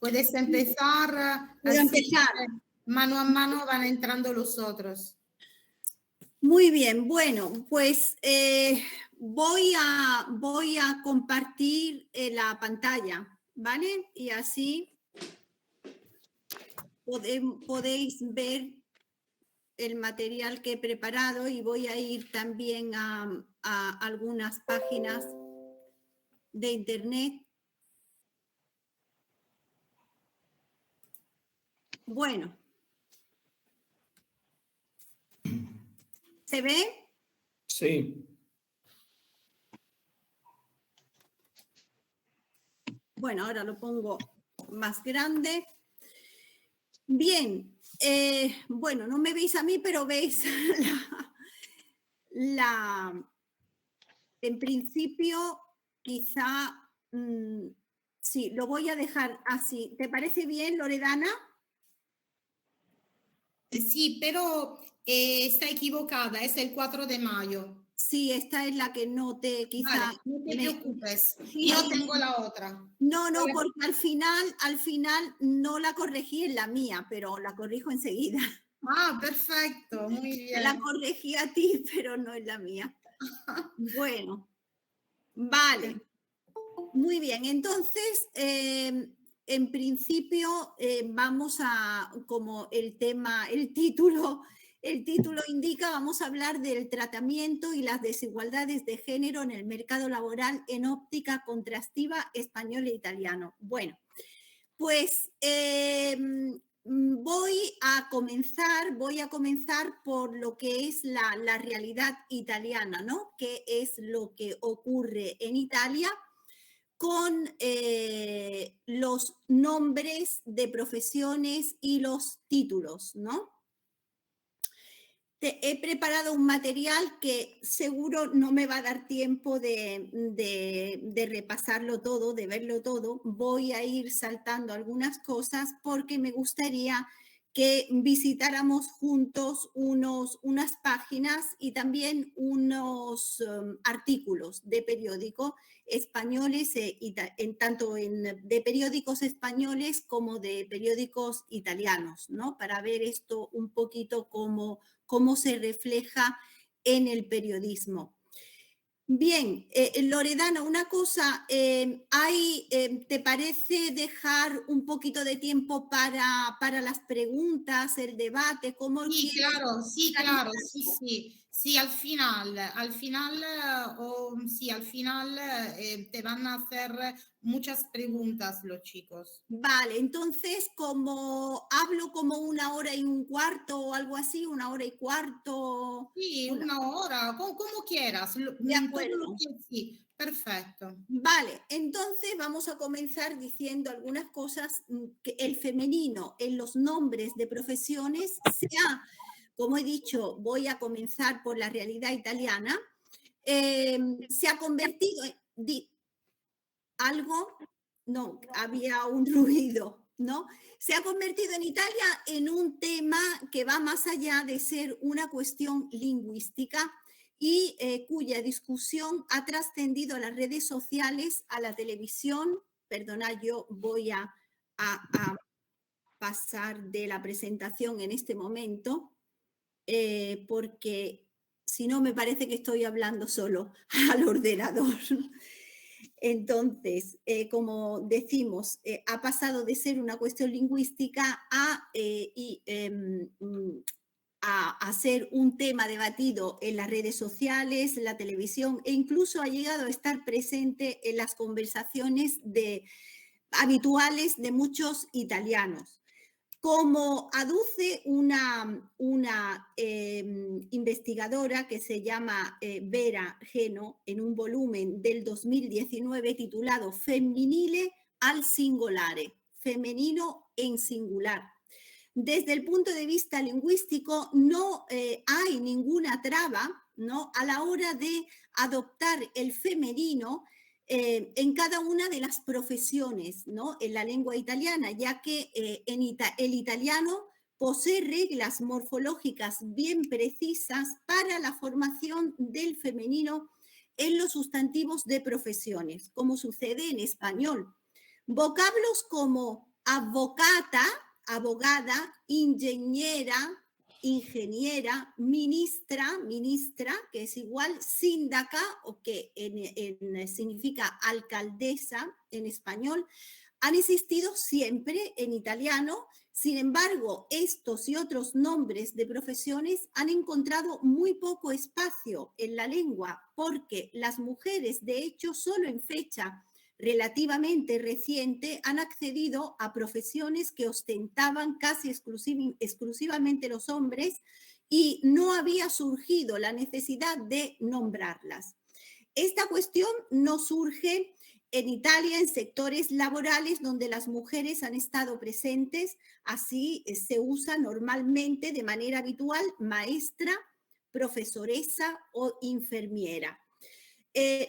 Puedes empezar, Puedo así empezar. mano a mano van entrando los otros. Muy bien, bueno, pues voy a compartir la pantalla, ¿vale? Y así podéis ver el material que he preparado y voy a ir también a algunas páginas de internet. Bueno. ¿Se ve? Sí. Bueno, ahora lo pongo más grande. Bien, bueno, no me veis a mí, pero veis en principio, quizá, sí, lo voy a dejar así. ¿Te parece bien, Loredana? Sí, pero está equivocada, es el 4 de mayo. Sí, esta es la que noté, quizá. Vale, no te preocupes, Sí, yo tengo la otra. No, porque al final no la corregí en la mía, pero la corrijo enseguida. Ah, perfecto, muy bien. La corregí a ti, pero no en la mía. Bueno, vale. Muy bien, entonces, en principio vamos a, como el título indica, vamos a hablar del tratamiento y las desigualdades de género en el mercado laboral en óptica contrastiva español e italiano. Bueno, pues voy a comenzar por lo que es la realidad italiana, ¿no? ¿Qué es lo que ocurre en Italia con los nombres de profesiones y los títulos, ¿no? He preparado un material que seguro no me va a dar tiempo de repasarlo todo, de verlo todo. Voy a ir saltando algunas cosas porque me gustaría que visitáramos juntos unas páginas y también unos artículos de periódico españoles, tanto de periódicos españoles como de periódicos italianos, ¿no? Para ver esto un poquito cómo se refleja en el periodismo. Bien, Loredana, una cosa, ¿te parece dejar un poquito de tiempo para las preguntas, el debate? Sí, claro, sí. Sí, al final te van a hacer muchas preguntas los chicos. Vale, entonces como hablo como 1 hora y 1/4 o algo así, 1 hora y 1/4. Sí, 1 hora, como quieras. De acuerdo. Todo lo que, sí, perfecto. Vale, entonces vamos a comenzar diciendo algunas cosas que el femenino en los nombres de profesiones como he dicho, voy a comenzar por la realidad italiana, se ha convertido en algo, no, había un ruido, ¿no? Se ha convertido en Italia en un tema que va más allá de ser una cuestión lingüística y cuya discusión ha trascendido a las redes sociales, a la televisión. Perdona, yo voy a pasar de la presentación en este momento, porque si no me parece que estoy hablando solo al ordenador. Entonces, como decimos, ha pasado de ser una cuestión lingüística a ser un tema debatido en las redes sociales, en la televisión, e incluso ha llegado a estar presente en las conversaciones habituales de muchos italianos. Como aduce una investigadora que se llama Vera Geno en un volumen del 2019 titulado Femminile al singolare, femenino en singular. Desde el punto de vista lingüístico no hay ninguna traba, ¿no?, a la hora de adoptar el femenino en cada una de las profesiones, ¿no?, en la lengua italiana, ya que el italiano posee reglas morfológicas bien precisas para la formación del femenino en los sustantivos de profesiones, como sucede en español. Vocablos como avvocata, abogada, ingeniera, ministra, que es igual, síndaca, o que significa alcaldesa en español, han existido siempre en italiano. Sin embargo, estos y otros nombres de profesiones han encontrado muy poco espacio en la lengua, porque las mujeres, de hecho, solo en fecha relativamente reciente han accedido a profesiones que ostentaban casi exclusivamente los hombres y no había surgido la necesidad de nombrarlas. Esta cuestión no surge en Italia en sectores laborales donde las mujeres han estado presentes. Así se usa normalmente de manera habitual maestra, profesoresa o enfermiera.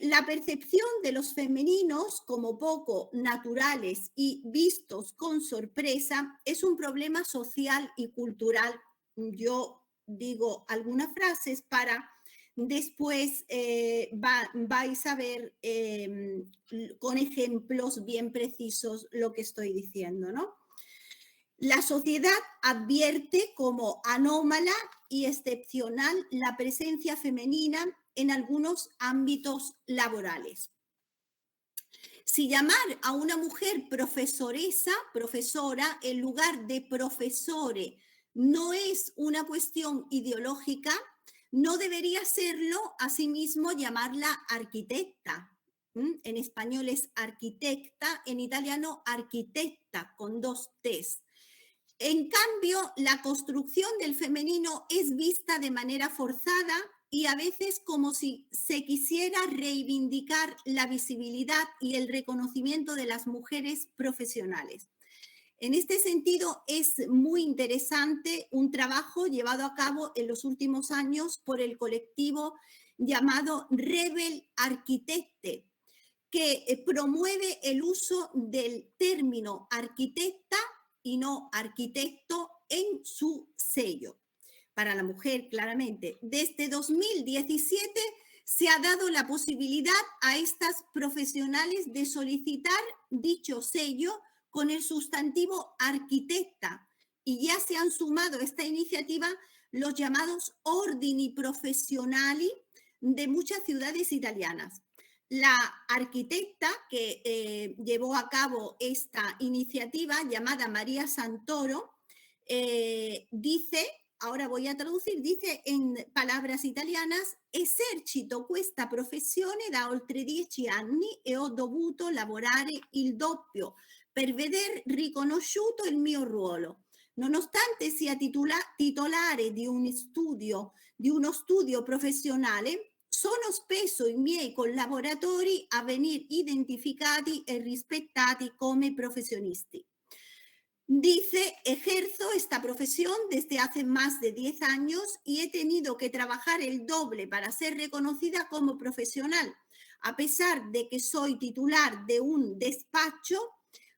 La percepción de los femeninos como poco naturales y vistos con sorpresa es un problema social y cultural. Yo digo algunas frases para después vais a ver con ejemplos bien precisos lo que estoy diciendo, ¿no? La sociedad advierte como anómala y excepcional la presencia femenina en algunos ámbitos laborales. Si llamar a una mujer profesoresa, profesora, en lugar de profesore, no es una cuestión ideológica, no debería serlo asimismo llamarla arquitecta. En español es arquitecta, en italiano arquitecta, con 2 T's. En cambio, la construcción del femenino es vista de manera forzada y a veces como si se quisiera reivindicar la visibilidad y el reconocimiento de las mujeres profesionales. En este sentido, es muy interesante un trabajo llevado a cabo en los últimos años por el colectivo llamado Rebel Architecte, que promueve el uso del término arquitecta y no arquitecto en su sello. Para la mujer, claramente, desde 2017 se ha dado la posibilidad a estas profesionales de solicitar dicho sello con el sustantivo arquitecta, y ya se han sumado a esta iniciativa los llamados ordini professionali de muchas ciudades italianas. La arquitecta que llevó a cabo esta iniciativa, llamada María Santoro, dice, ahora voy a traducir, dice en palabras italianas: esercito questa professione da oltre 10 anni e ho dovuto lavorare il doppio per veder riconosciuto il mio ruolo. Nonostante sia titolare di uno studio professionale, sono spesso i miei collaboratori a venir identificati e rispettati come profesionisti. Dice, ejerzo esta profesión desde hace más de 10 años y he tenido que trabajar el doble para ser reconocida como profesional. A pesar de que soy titular de un despacho,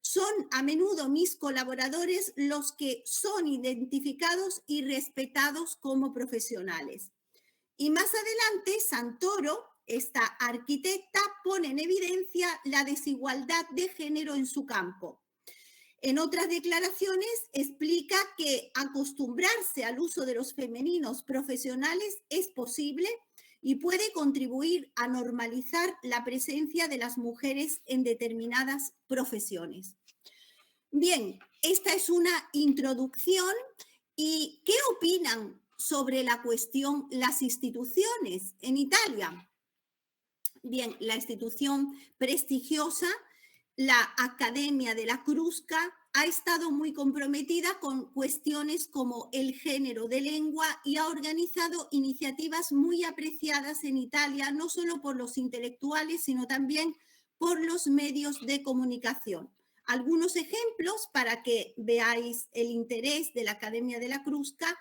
son a menudo mis colaboradores los que son identificados y respetados como profesionales. Y más adelante, Santoro, esta arquitecta, pone en evidencia la desigualdad de género en su campo. En otras declaraciones explica que acostumbrarse al uso de los femeninos profesionales es posible y puede contribuir a normalizar la presencia de las mujeres en determinadas profesiones. Bien, esta es una introducción. ¿Y qué opinan sobre la cuestión las instituciones en Italia? Bien, la institución prestigiosa, la Academia de la Crusca, ha estado muy comprometida con cuestiones como el género de lengua y ha organizado iniciativas muy apreciadas en Italia, no solo por los intelectuales, sino también por los medios de comunicación. Algunos ejemplos para que veáis el interés de la Academia de la Crusca.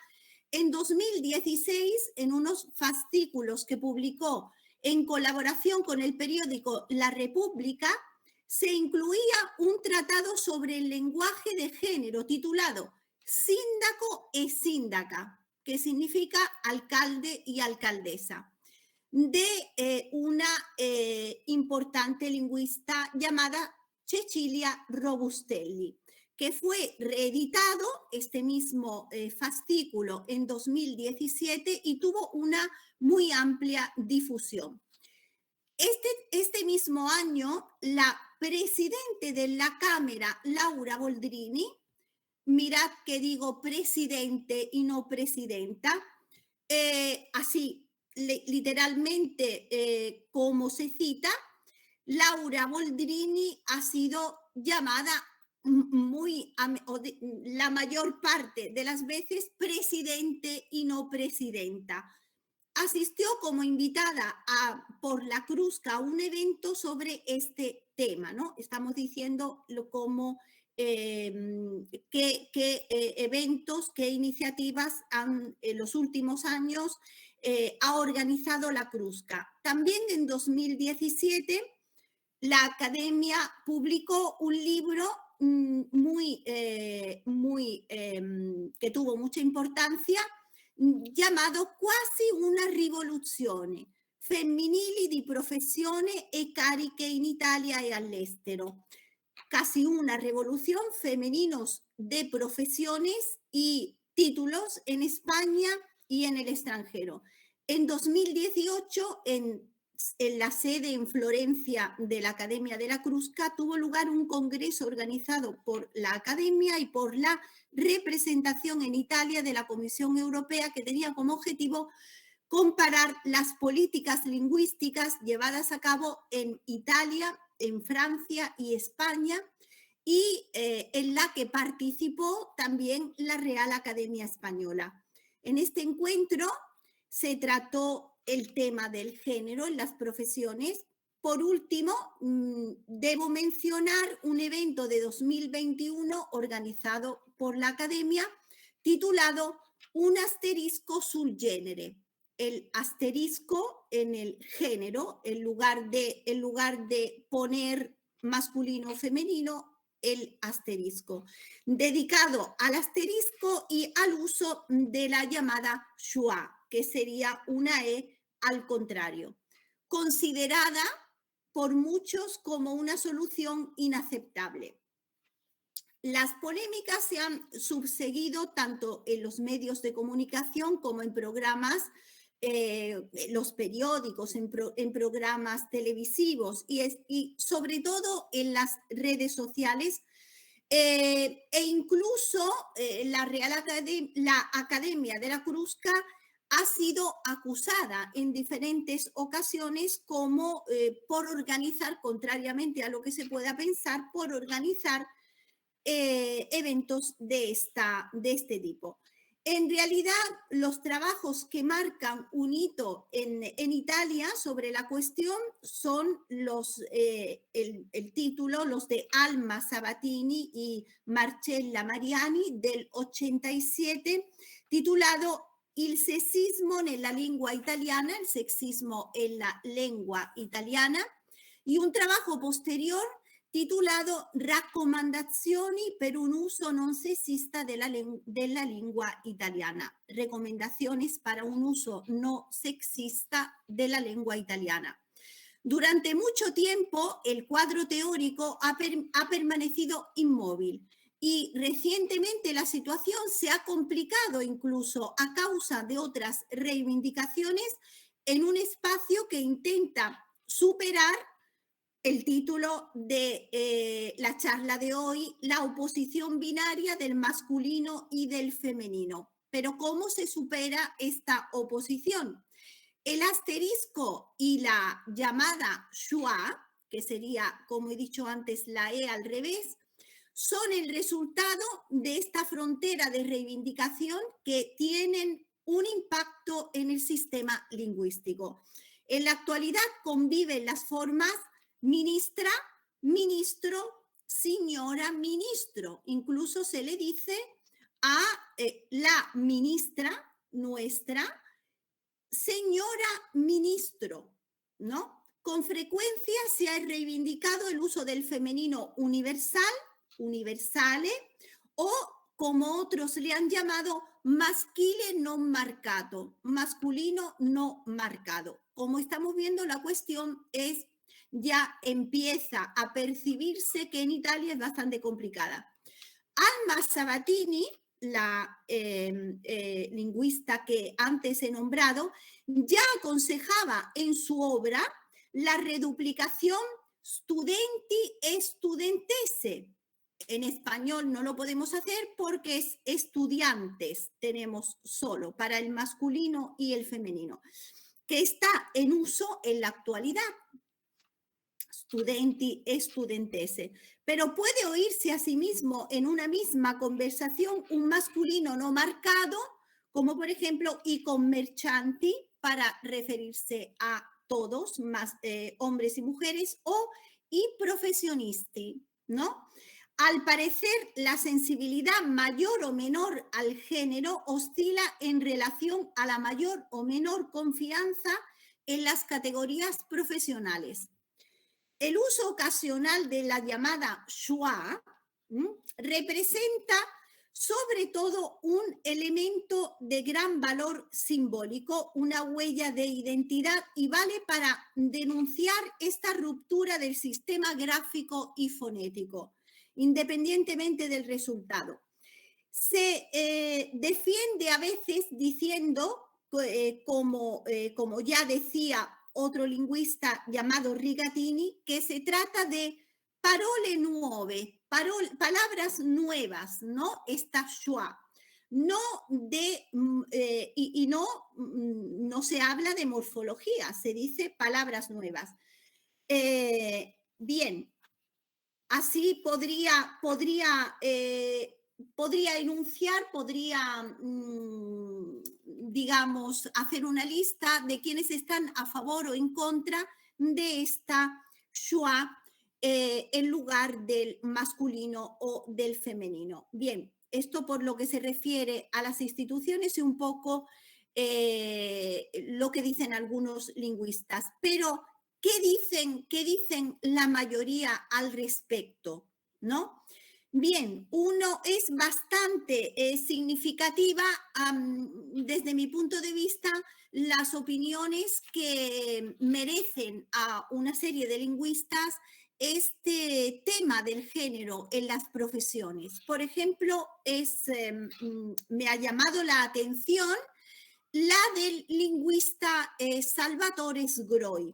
En 2016, en unos fascículos que publicó en colaboración con el periódico La Repubblica, se incluía un tratado sobre el lenguaje de género titulado Sindaco e Sindaca, que significa alcalde y alcaldesa, de una importante lingüista llamada Cecilia Robustelli, que fue reeditado, este mismo fascículo, en 2017 y tuvo una muy amplia difusión. Este mismo año, la presidente de la Cámara, Laura Boldrini, mirad que digo presidente y no presidenta, así literalmente como se cita, Laura Boldrini ha sido llamada la mayor parte de las veces presidente y no presidenta. Asistió como invitada por la Cruzca a un evento sobre este tema, ¿no? Estamos diciendo cómo qué eventos, qué iniciativas en los últimos años ha organizado la Cruzca. También en 2017 la Academia publicó un libro que tuvo mucha importancia, chiamato Quasi una rivoluzione, femminili di professione e cariche in Italia e all'estero. Casi una revolución, femeninos de profesiones y títulos en España y en el extranjero. En 2018, en la sede en Florencia de la Academia de la Cruzca, tuvo lugar un congreso organizado por la Academia y por la representación en Italia de la Comisión Europea, que tenía como objetivo comparar las políticas lingüísticas llevadas a cabo en Italia, en Francia y España, y en la que participó también la Real Academia Española. En este encuentro se trató el tema del género en las profesiones. Por último, debo mencionar un evento de 2021 organizado por la Academia titulado Un asterisco sul genere. El asterisco en el género, en lugar de poner masculino o femenino, el asterisco, dedicado al asterisco y al uso de la llamada schwa, que sería una E al contrario, considerada por muchos como una solución inaceptable. Las polémicas se han subseguido tanto en los medios de comunicación como en programas, los periódicos, en programas televisivos y sobre todo en las redes sociales. E incluso la Academia de la Cruzca ha sido acusada en diferentes ocasiones como por organizar, contrariamente a lo que se pueda pensar, por organizar eventos de este tipo. En realidad, los trabajos que marcan un hito en Italia sobre la cuestión son el título, los de Alma Sabatini y Marcella Mariani del 87, titulado Il sessismo nella lingua italiana, el sexismo en la lengua italiana, y un trabajo posterior titulado Raccomandazioni per un uso non sessista della lingua italiana, recomendaciones para un uso no sexista de la lengua italiana. Durante mucho tiempo, el cuadro teórico ha permanecido inmóvil y recientemente la situación se ha complicado incluso a causa de otras reivindicaciones en un espacio que intenta superar el título de la charla de hoy, la oposición binaria del masculino y del femenino. Pero ¿cómo se supera esta oposición? El asterisco y la llamada schwa, que sería, como he dicho antes, la E al revés, son el resultado de esta frontera de reivindicación que tienen un impacto en el sistema lingüístico. En la actualidad conviven las formas ministra, ministro, señora, ministro. Incluso se le dice a la ministra nuestra, señora ministro, ¿no? Con frecuencia se ha reivindicado el uso del femenino universal, universale, o como otros le han llamado, maschile non marcato, masculino no marcado. Como estamos viendo, la cuestión ya empieza a percibirse que en Italia es bastante complicada. Alma Sabatini, la lingüista que antes he nombrado, ya aconsejaba en su obra la reduplicación studenti e studentesse. En español no lo podemos hacer porque es estudiantes, tenemos solo para el masculino y el femenino, que está en uso en la actualidad. Studenti e studentesse, pero puede oírse a sí mismo en una misma conversación un masculino no marcado, como por ejemplo i commercianti, para referirse a todos, más hombres y mujeres, o i professionisti, ¿no? Al parecer, la sensibilidad mayor o menor al género oscila en relación a la mayor o menor confianza en las categorías profesionales. El uso ocasional de la llamada schwa representa sobre todo un elemento de gran valor simbólico, una huella de identidad, y vale para denunciar esta ruptura del sistema gráfico y fonético, independientemente del resultado. Se defiende a veces diciendo, como ya decía otro lingüista llamado Rigatini, que se trata de parole nuove, palabras nuevas, ¿no? Esta schwa. No de, y no se habla de morfología, se dice palabras nuevas. Bien, así podría enunciar, digamos, hacer una lista de quienes están a favor o en contra de esta schwa en lugar del masculino o del femenino. Bien, esto por lo que se refiere a las instituciones y un poco lo que dicen algunos lingüistas. Pero, ¿qué dicen la mayoría al respecto? ¿No? Bien, uno es bastante significativa desde mi punto de vista las opiniones que merecen a una serie de lingüistas este tema del género en las profesiones. Por ejemplo, me ha llamado la atención la del lingüista Salvatore Sgroi,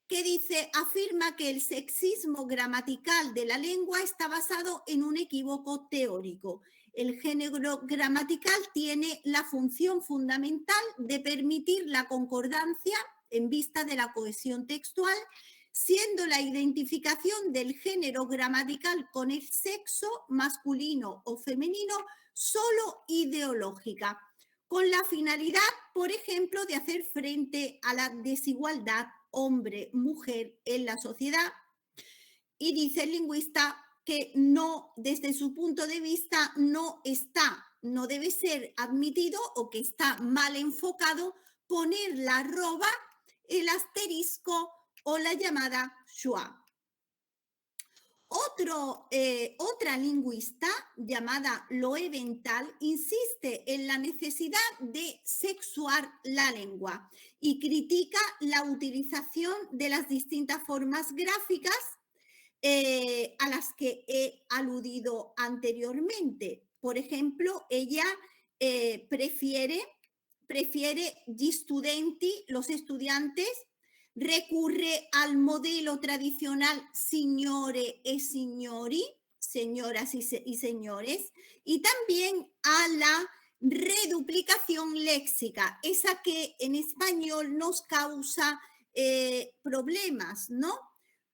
que afirma que el sexismo gramatical de la lengua está basado en un equívoco teórico. El género gramatical tiene la función fundamental de permitir la concordancia en vista de la cohesión textual, siendo la identificación del género gramatical con el sexo masculino o femenino solo ideológica, con la finalidad, por ejemplo, de hacer frente a la desigualdad hombre-mujer en la sociedad. Y dice el lingüista que no, desde su punto de vista, no debe ser admitido, o que está mal enfocado, poner la arroba, el asterisco o la llamada schwa. Otra lingüista llamada Loewenthal insiste en la necesidad de sexuar la lengua y critica la utilización de las distintas formas gráficas a las que he aludido anteriormente. Por ejemplo, ella prefiere gli studenti, los estudiantes, recurre al modelo tradicional signore e signori, señoras y señores, y también a la reduplicación léxica, esa que en español nos causa problemas, ¿no?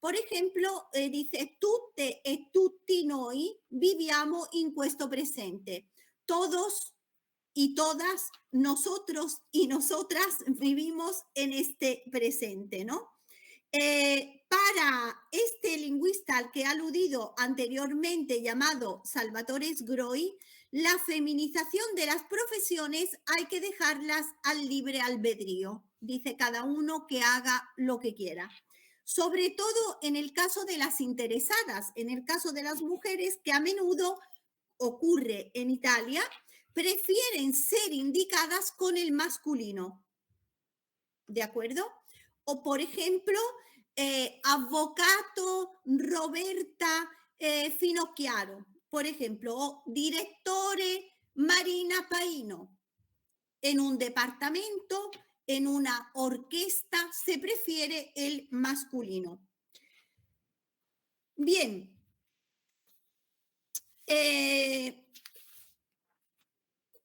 Por ejemplo, dice tutte e tutti noi viviamo in questo presente. Todos y todas, nosotros y nosotras vivimos en este presente, ¿no? Para este lingüista al que he aludido anteriormente, llamado Salvatore Sgroi, la feminización de las profesiones hay que dejarlas al libre albedrío. Dice cada uno que haga lo que quiera. Sobre todo en el caso de las interesadas, en el caso de las mujeres, que a menudo ocurre en Italia, prefieren ser indicadas con el masculino. ¿De acuerdo? O, por ejemplo, avvocato Roberta Finocchiaro. por ejemplo, o direttore Marina Paino. En un departamento, en una orquesta, se prefiere el masculino. Bien.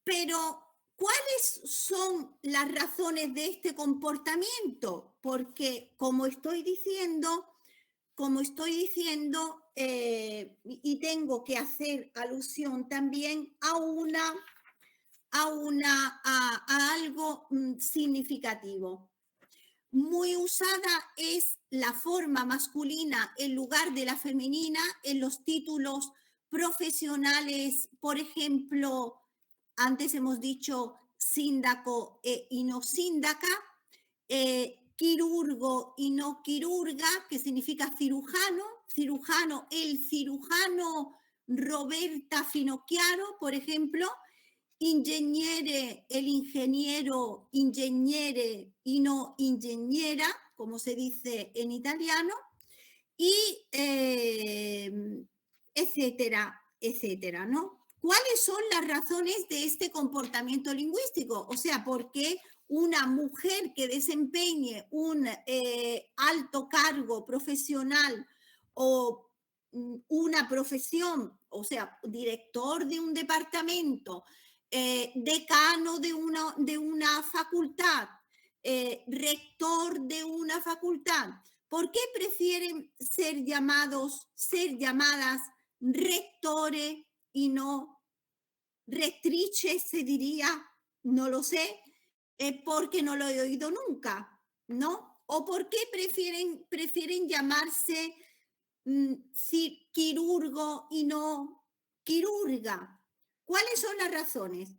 Pero, ¿cuáles son las razones de este comportamiento? Porque, como estoy diciendo, y tengo que hacer alusión también a algo significativo. Muy usada es la forma masculina en lugar de la femenina en los títulos profesionales, por ejemplo, antes hemos dicho síndaco y no síndaca, quirurgo y no quirurga, que significa cirujano, el cirujano Roberta Finocchiaro, por ejemplo, ingegnere, el ingeniero, ingegnere y no ingeniera, como se dice en italiano, y etcétera, etcétera, ¿no? ¿Cuáles son las razones de este comportamiento lingüístico? O sea, ¿por qué una mujer que desempeñe un alto cargo profesional o una profesión, o sea, director de un departamento, decano de una facultad, rector de una facultad, ¿por qué prefieren ser llamadas rectore y no rectrice, se diría? No lo sé, porque no lo he oído nunca, ¿no? ¿O por qué prefieren llamarse quirurgo y no quirurga? ¿Cuáles son las razones?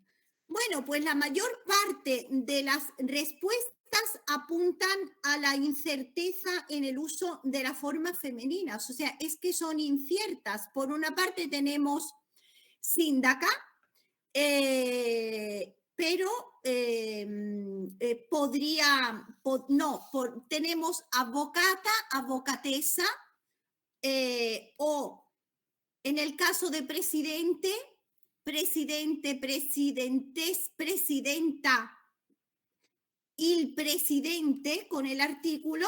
Bueno, pues la mayor parte de las respuestas apuntan a la incerteza en el uso de las formas femeninas, o sea, es que son inciertas. Por una parte tenemos síndaca, pero tenemos abogata, abogatesa, o en el caso de presidente, presidente, presidentes, presidenta, el presidente con el artículo.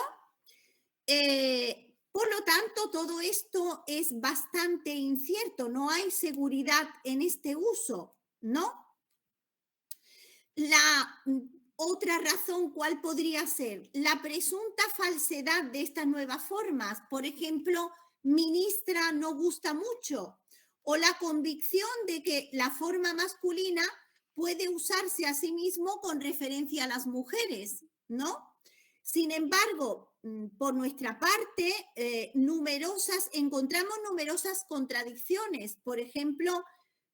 Por lo tanto, todo esto es bastante incierto, no hay seguridad en este uso, ¿no? La otra razón, ¿cuál podría ser? La presunta falsedad de estas nuevas formas. Por ejemplo, ministra no gusta mucho, o la convicción de que la forma masculina puede usarse a sí mismo con referencia a las mujeres, ¿no? Sin embargo, por nuestra parte, encontramos numerosas contradicciones. Por ejemplo,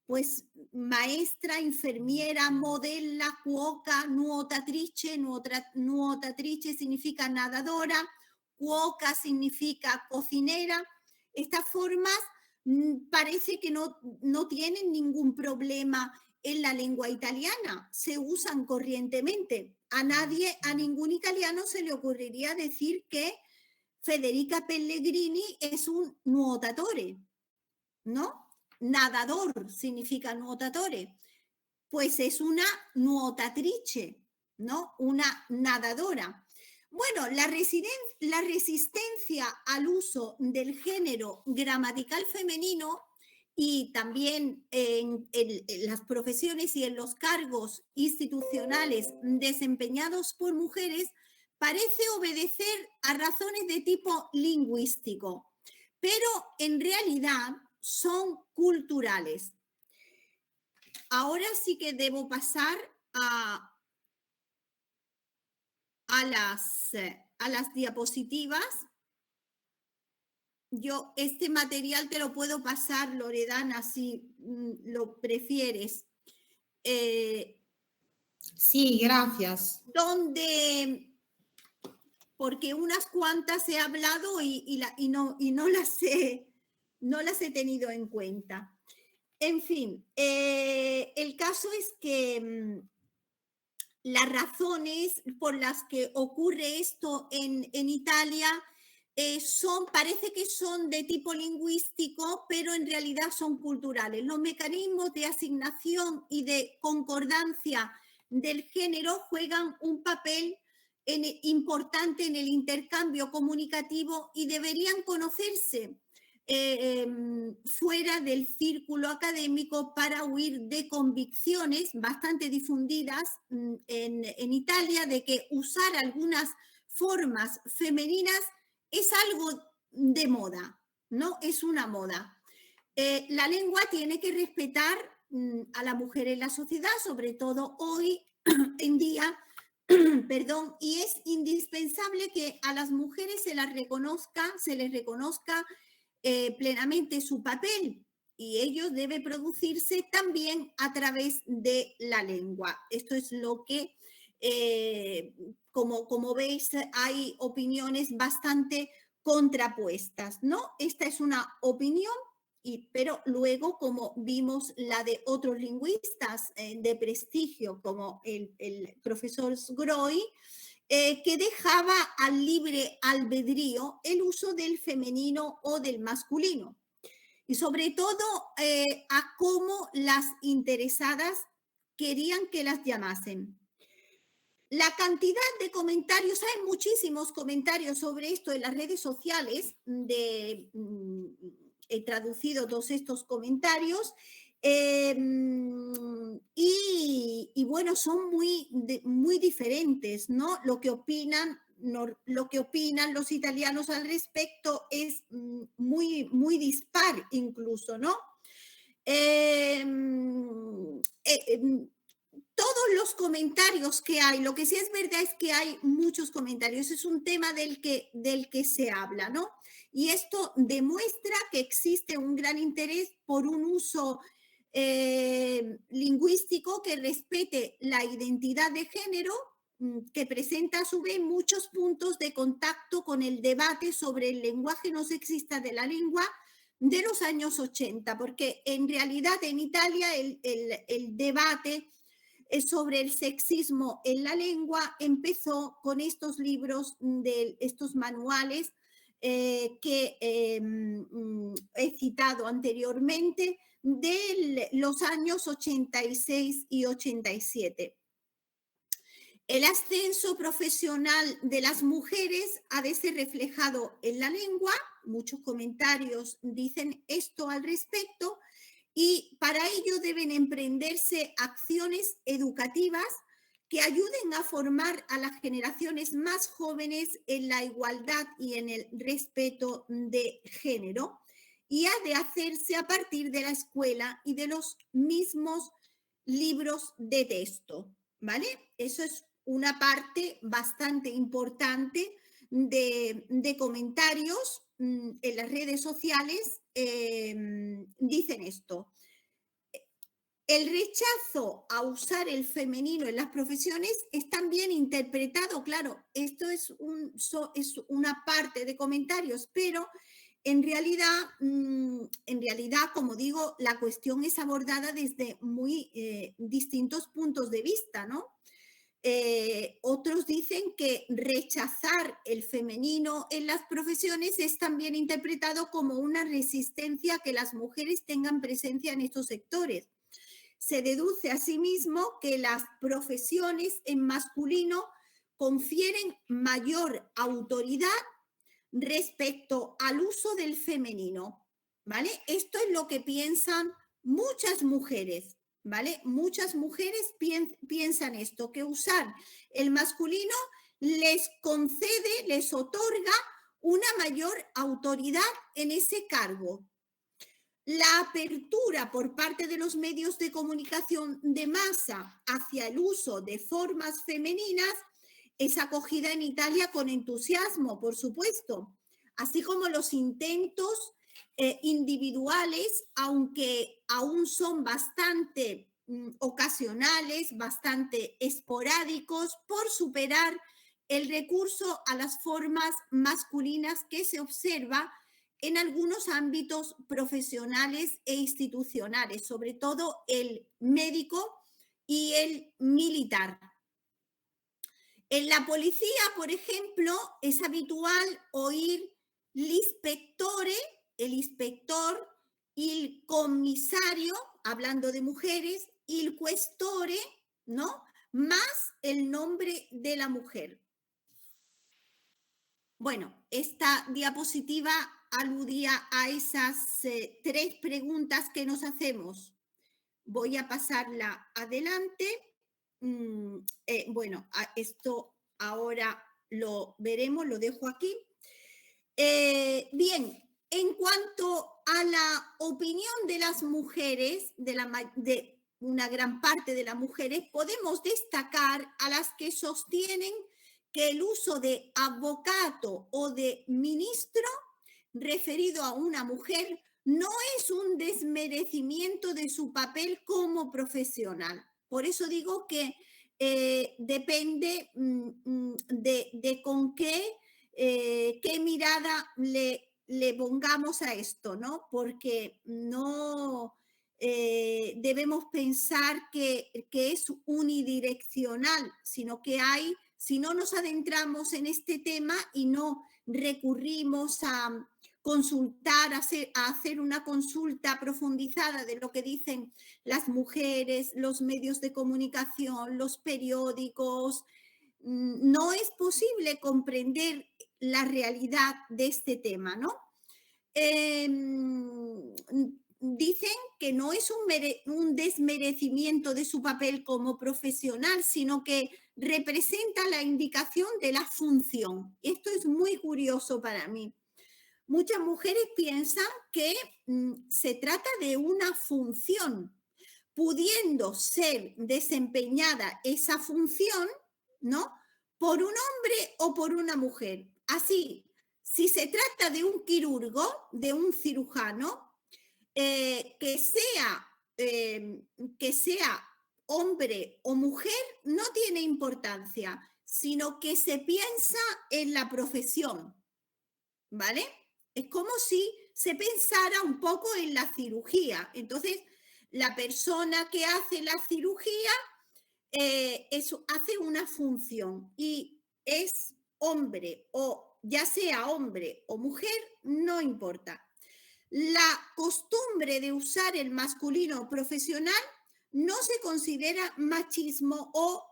pues maestra, enfermiera, modella, cuoca, nuotatrice, nuotatrice significa nadadora, cuoca significa cocinera. Estas formas parece que no tienen ningún problema en la lengua italiana, se usan corrientemente. A ningún italiano se le ocurriría decir que Federica Pellegrini es un nuotatore, ¿no? Nadador significa nuotatore, pues es una nuotatrice, ¿no? Una nadadora. Bueno, la resistencia al uso del género gramatical femenino y también en las profesiones y en los cargos institucionales desempeñados por mujeres parece obedecer a razones de tipo lingüístico, pero en realidad son culturales. Ahora sí que debo pasar a las diapositivas. Yo este material te lo puedo pasar, Loredana, si lo prefieres. Sí, gracias. Porque unas cuantas he hablado y no las he tenido en cuenta. En fin, el caso es que las razones por las que ocurre esto en Italia parece que son de tipo lingüístico, pero en realidad son culturales. Los mecanismos de asignación y de concordancia del género juegan un papel importante en el intercambio comunicativo y deberían conocerse fuera del círculo académico para huir de convicciones bastante difundidas en Italia de que usar algunas formas femeninas es algo de moda, ¿no? Es una moda. La lengua tiene que respetar a la mujer en la sociedad, sobre todo hoy en día, perdón, y es indispensable que a las mujeres se les reconozca plenamente su papel y ello debe producirse también a través de la lengua. Esto es lo que, como veis, hay opiniones bastante contrapuestas, ¿no? Esta es una opinión, pero luego, como vimos la de otros lingüistas de prestigio, como el profesor Sgroy, que dejaba al libre albedrío el uso del femenino o del masculino. Y sobre todo a cómo las interesadas querían que las llamasen. La cantidad de comentarios, hay muchísimos comentarios sobre esto en las redes sociales, he traducido todos estos comentarios, y bueno, son muy diferentes, ¿no? Lo que opinan los italianos al respecto es muy dispar incluso, ¿no? Todos los comentarios que hay, lo que sí es verdad es que hay muchos comentarios, es un tema del que se habla, ¿no? Y esto demuestra que existe un gran interés por un uso lingüístico que respete la identidad de género, que presenta a su vez muchos puntos de contacto con el debate sobre el lenguaje no sexista de la lengua de los años 80, porque en realidad en Italia el debate sobre el sexismo en la lengua empezó con estos libros, estos manuales que he citado anteriormente, de los años 86 y 87. El ascenso profesional de las mujeres ha de ser reflejado en la lengua. Muchos comentarios dicen esto al respecto. Y para ello deben emprenderse acciones educativas que ayuden a formar a las generaciones más jóvenes en la igualdad y en el respeto de género, y ha de hacerse a partir de la escuela y de los mismos libros de texto, ¿vale? Eso es una parte bastante importante de comentarios en las redes sociales. Dicen esto: el rechazo a usar el femenino en las profesiones es también interpretado, claro, esto es una parte de comentarios, pero en realidad, como digo, la cuestión es abordada desde muy distintos puntos de vista, ¿no? Otros dicen que rechazar el femenino en las profesiones es también interpretado como una resistencia a que las mujeres tengan presencia en estos sectores. Se deduce asimismo que las profesiones en masculino confieren mayor autoridad respecto al uso del femenino, ¿vale? Esto es lo que piensan muchas mujeres, ¿vale? Muchas mujeres piensan esto, que usar el masculino les concede, les otorga una mayor autoridad en ese cargo. La apertura por parte de los medios de comunicación de masa hacia el uso de formas femeninas es acogida en Italia con entusiasmo, por supuesto, así como los intentos individuales, aunque aún son bastante ocasionales, bastante esporádicos, por superar el recurso a las formas masculinas que se observa en algunos ámbitos profesionales e institucionales, sobre todo el médico y el militar. En la policía, por ejemplo, es habitual oír l'inspectore, el inspector, il commissario, hablando de mujeres, il questore, ¿no? Más el nombre de la mujer. Bueno, esta diapositiva aludía a esas 3 preguntas que nos hacemos. Voy a pasarla adelante. Bueno, esto ahora lo veremos, lo dejo aquí. Bien, en cuanto a la opinión de las mujeres, de una gran parte de las mujeres, podemos destacar a las que sostienen que el uso de avvocato o de ministro referido a una mujer no es un desmerecimiento de su papel como profesional. Por eso digo que depende de con qué mirada le pongamos a esto, ¿no? Porque no debemos pensar que es unidireccional, sino que hay, si no nos adentramos en este tema y no recurrimos a consultar, a hacer una consulta profundizada de lo que dicen las mujeres, los medios de comunicación, los periódicos, no es posible comprender la realidad de este tema, ¿no? Dicen que no es un desmerecimiento de su papel como profesional, sino que representa la indicación de la función. Esto es muy curioso para mí. Muchas mujeres piensan que se trata de una función, pudiendo ser desempeñada esa función, ¿no? Por un hombre o por una mujer. Así, si se trata de un quirurgo, de un cirujano, que sea hombre o mujer, no tiene importancia, sino que se piensa en la profesión, ¿vale? Es como si se pensara un poco en la cirugía. Entonces, la persona que hace la cirugía eso hace una función y es hombre o ya sea hombre o mujer, no importa. La costumbre de usar el masculino profesional no se considera machismo o,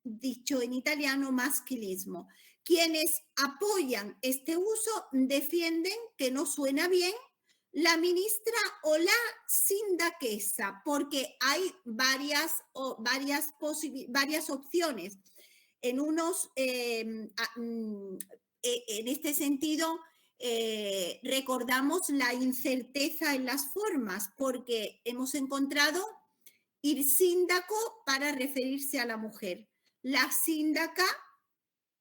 dicho en italiano, maschilismo. Quienes apoyan este uso defienden que no suena bien la ministra o la sindaquesa, porque hay varias opciones. En este sentido, recordamos la incerteza en las formas, porque hemos encontrado il sindaco para referirse a la mujer, la síndaca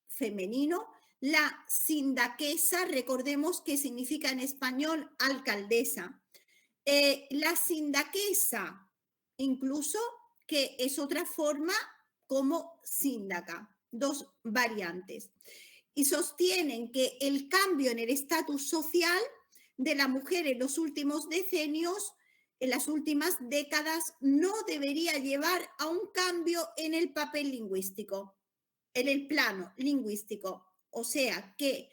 femenino, la sindaquesa, recordemos que significa en español alcaldesa, la sindaquesa, incluso, que es otra forma como síndaca, 2 variantes. Y sostienen que el cambio en el estatus social de la mujer en los últimos decenios, en las últimas décadas, no debería llevar a un cambio en el papel lingüístico, en el plano lingüístico. O sea, que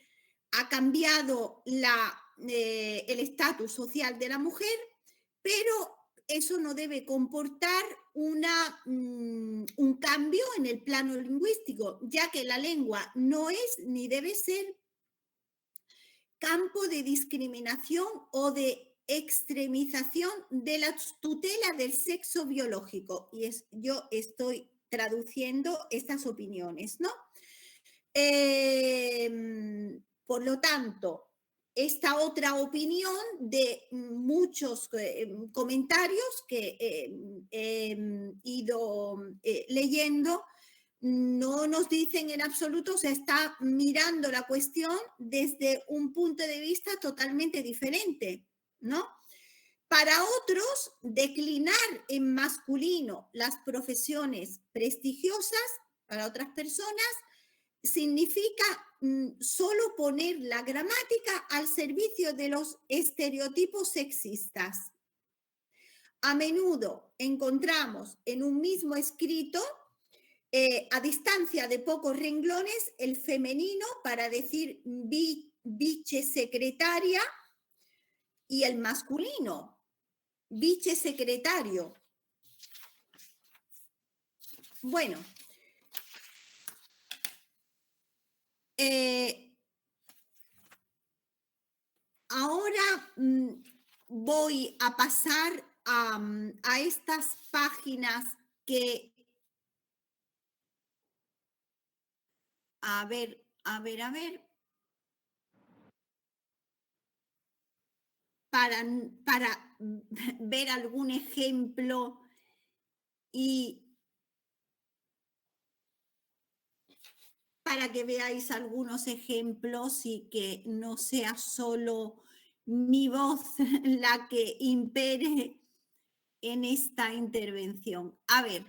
ha cambiado el estatus social de la mujer, pero eso no debe comportar un cambio en el plano lingüístico, ya que la lengua no es ni debe ser campo de discriminación o de extremización de la tutela del sexo biológico. Y yo estoy traduciendo estas opiniones, ¿no? Por lo tanto, esta otra opinión de muchos comentarios que he ido leyendo no nos dicen en absoluto, se está mirando la cuestión desde un punto de vista totalmente diferente, ¿no? Para otros, declinar en masculino las profesiones prestigiosas, para otras personas, significa solo poner la gramática al servicio de los estereotipos sexistas. A menudo encontramos en un mismo escrito, a distancia de pocos renglones, el femenino para decir vicesecretaria y el masculino, vicesecretario. Bueno, ahora voy a pasar a estas páginas que... A ver. Para ver algún ejemplo y para que veáis algunos ejemplos y que no sea solo mi voz la que impere en esta intervención. A ver,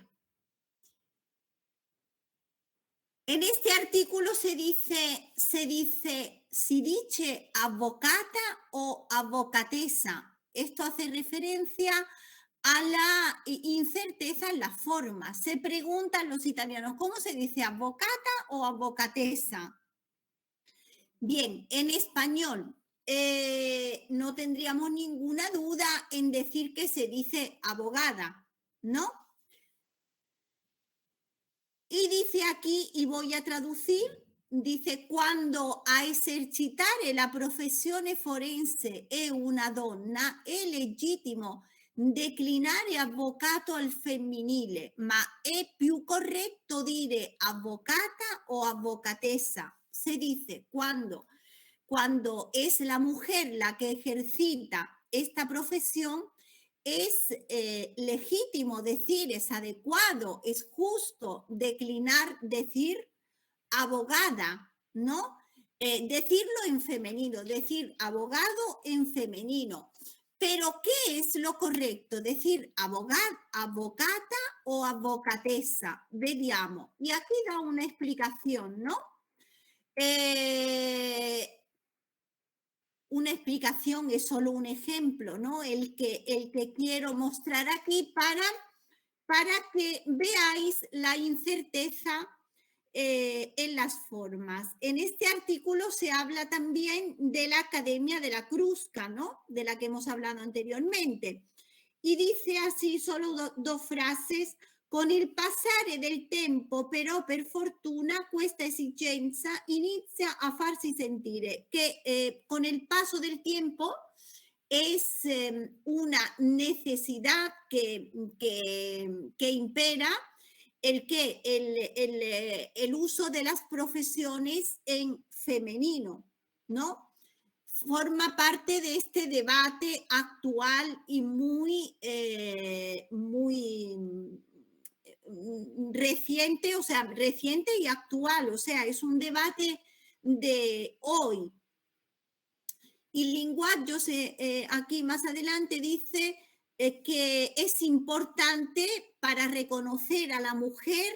en este artículo se dice si dice avvocata o avvocatessa. Esto hace referencia a la incerteza en la forma. Se preguntan los italianos, ¿cómo se dice avvocata o avvocatessa? Bien, en español no tendríamos ninguna duda en decir que se dice abogada, ¿no? Y dice aquí, y voy a traducir, dice quando a esercitare la professione forense è una donna, è legittimo declinare avvocato al femminile, ma è più corretto dire avvocata o avvocatessa. Se dice cuando es la mujer la que ejercita esta profesión, es legítimo decir, es adecuado, es justo declinar, decir abogada, ¿no? Decirlo en femenino, decir abogado en femenino. Pero ¿qué es lo correcto? Decir avvocata o avvocatessa. Vediamo. Y aquí da una explicación, ¿no? Una explicación es solo un ejemplo, ¿no? El que quiero mostrar aquí para que veáis la incerteza en las formas. En este artículo se habla también de la Academia de la Crusca, ¿no? De la que hemos hablado anteriormente. Y dice así, solo dos frases: con il passare del tempo, però, per fortuna, questa esigenza inizia a farsi sentire, que con el paso del tiempo es una necesidad que impera el uso de las profesiones en femenino, ¿no? Forma parte de este debate actual y muy reciente, o sea, reciente y actual, o sea, es un debate de hoy. Y Linguaggio aquí más adelante dice que es importante para reconocer a la mujer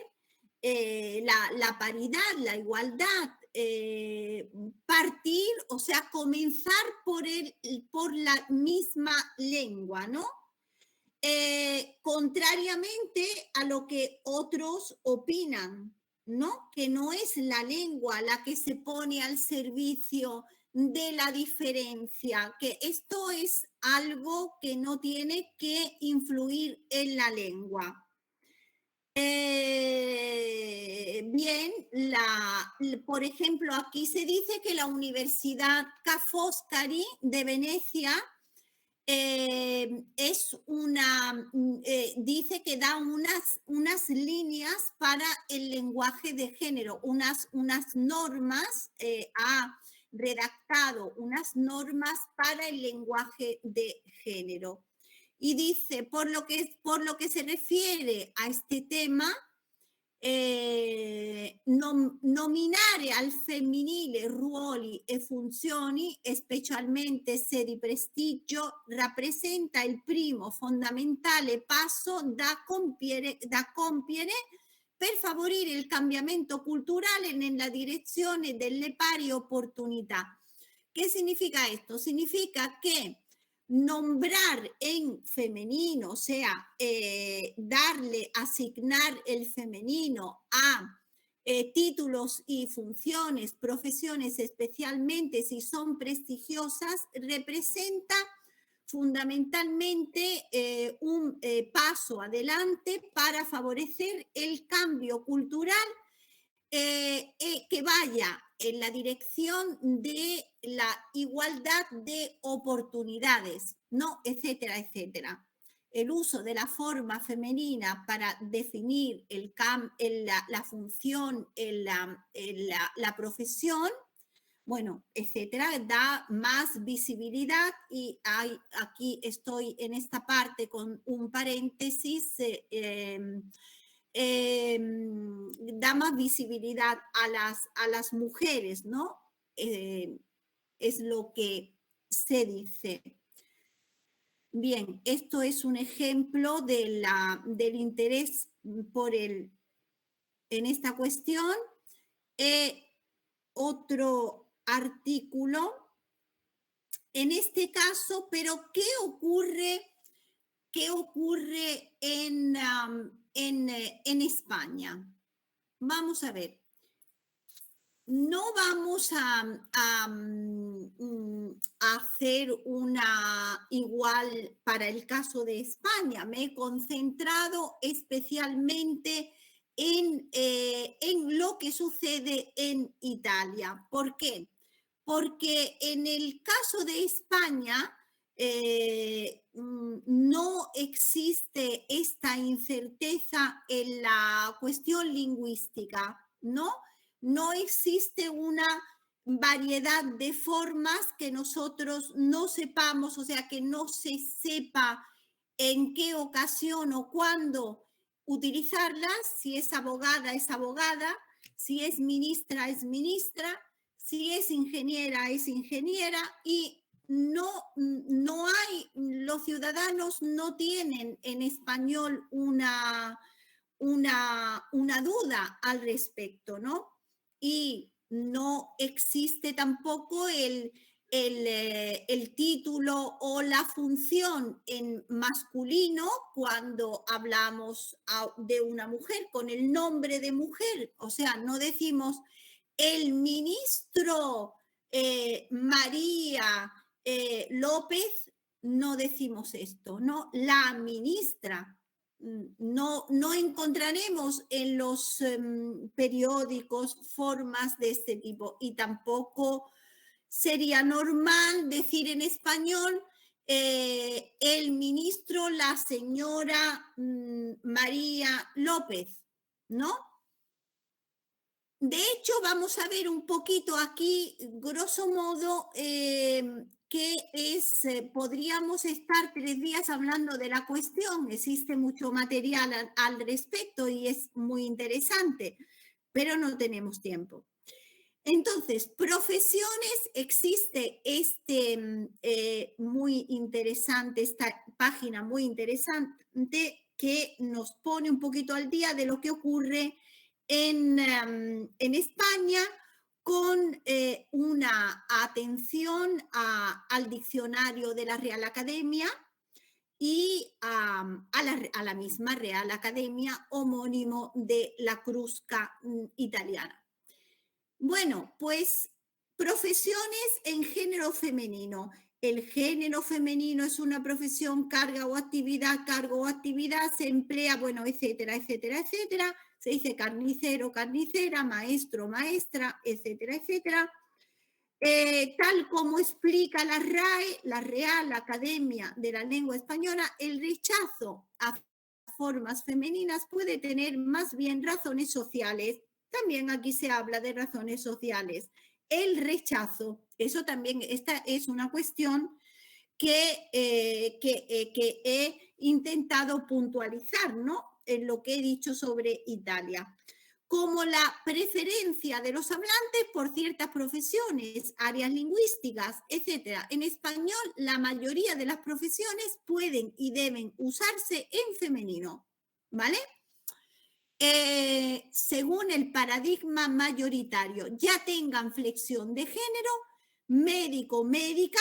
la paridad, la igualdad, partir, o sea, comenzar por la misma lengua, ¿no? Contrariamente a lo que otros opinan, ¿no? Que no es la lengua la que se pone al servicio de la diferencia, que esto es algo que no tiene que influir en la lengua. Bien, por ejemplo, aquí se dice que la Universidad Ca' Foscari de Venecia dice que da unas líneas para el lenguaje de género, unas normas, ha redactado unas normas para el lenguaje de género. Y dice, por lo que se refiere a este tema, nominare al femminile ruoli e funzioni, specialmente se di prestigio, rappresenta il primo fondamentale passo da compiere per favorire il cambiamento culturale nella direzione delle pari opportunità. ¿Qué significa esto? Significa que nombrar en femenino, o sea, asignar el femenino a títulos y funciones, profesiones especialmente si son prestigiosas, representa fundamentalmente un paso adelante para favorecer el cambio cultural que vaya en la dirección de la igualdad de oportunidades, ¿no? Etcétera, etcétera. El uso de la forma femenina para definir la función en la profesión, bueno, etcétera, da más visibilidad y aquí estoy en esta parte con un paréntesis, da más visibilidad a las mujeres, ¿no? Es lo que se dice. Bien, esto es un ejemplo del interés en esta cuestión. Otro artículo, en este caso, pero ¿qué ocurre en España? Vamos a ver. No vamos a hacer una igual para el caso de España. Me he concentrado especialmente en lo que sucede en Italia. ¿Por qué? Porque en el caso de España no existe esta incerteza en la cuestión lingüística, ¿no? No existe una variedad de formas que nosotros no sepamos, o sea, que no se sepa en qué ocasión o cuándo utilizarlas, si es abogada, si es ministra, si es ingeniera y no hay, los ciudadanos no tienen en español una duda al respecto, ¿no? Y no existe tampoco el título o la función en masculino cuando hablamos de una mujer con el nombre de mujer. O sea, no decimos el ministro María López, no decimos esto, ¿no? La ministra. No encontraremos en los periódicos formas de este tipo y tampoco sería normal decir en español el ministro, la señora María López, ¿no? De hecho, vamos a ver un poquito aquí, grosso modo, que podríamos estar 3 días hablando de la cuestión. Existe mucho material al respecto y es muy interesante, pero no tenemos tiempo. Entonces, profesiones, existe muy interesante, esta página muy interesante que nos pone un poquito al día de lo que ocurre en España con una atención al diccionario de la Real Academia y a la misma Real Academia homónimo de la Crusca italiana. Bueno, pues profesiones en género femenino. El género femenino es una profesión, cargo o actividad, se emplea, bueno, etcétera, etcétera, etcétera. Se dice carnicero, carnicera, maestro, maestra, etcétera, etcétera. Tal como explica la RAE, la Real Academia de la Lengua Española, el rechazo a formas femeninas puede tener más bien razones sociales. También aquí se habla de razones sociales. El rechazo, eso también, esta es una cuestión que he intentado puntualizar, ¿no? En lo que he dicho sobre Italia. Como la preferencia de los hablantes por ciertas profesiones, áreas lingüísticas, etc. En español, la mayoría de las profesiones pueden y deben usarse en femenino, ¿vale? Según el paradigma mayoritario, ya tengan flexión de género, médico, médica,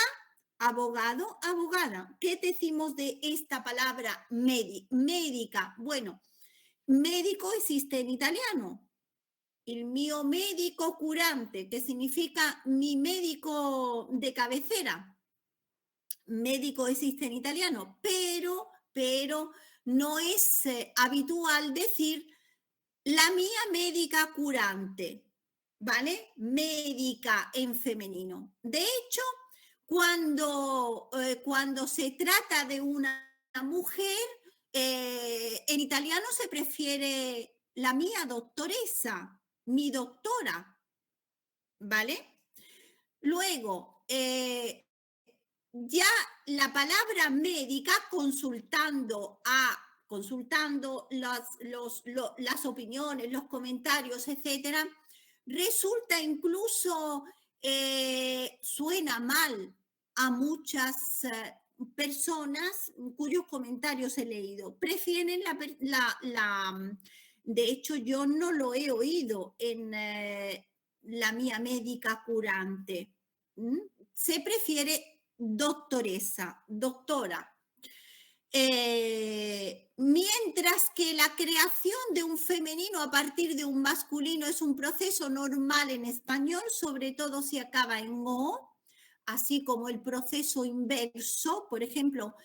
abogado, abogada. ¿Qué decimos de esta palabra médica? Bueno, médico existe en italiano, el mio médico curante, que significa mi médico de cabecera. Médico existe en italiano, pero no es habitual decir la mia médica curante, ¿vale? Médica en femenino. De hecho, cuando se trata de una mujer, en italiano se prefiere la mia dottoressa, mi doctora, ¿vale? Luego, ya la palabra médica, consultando las opiniones, los comentarios, etcétera, resulta incluso, suena mal a muchas personas cuyos comentarios he leído. Prefieren de hecho, yo no lo he oído en la mia médica curante. Se prefiere doctoressa, doctora. Mientras que la creación de un femenino a partir de un masculino es un proceso normal en español, sobre todo si acaba en o, así como el proceso inverso, por ejemplo,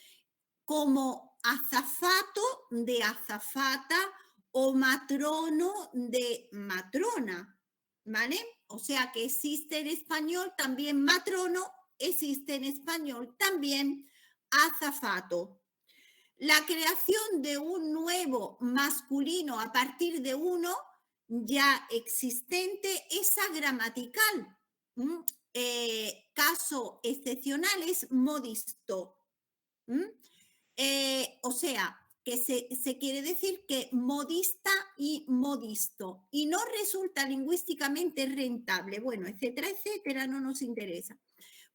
como azafato de azafata o matrono de matrona, ¿vale? O sea que existe en español también matrono, existe en español también azafato. La creación de un nuevo masculino a partir de uno ya existente es agramatical. Caso excepcional es modisto. O sea, que se quiere decir que modista y modisto, y no resulta lingüísticamente rentable, bueno, etcétera, etcétera, no nos interesa.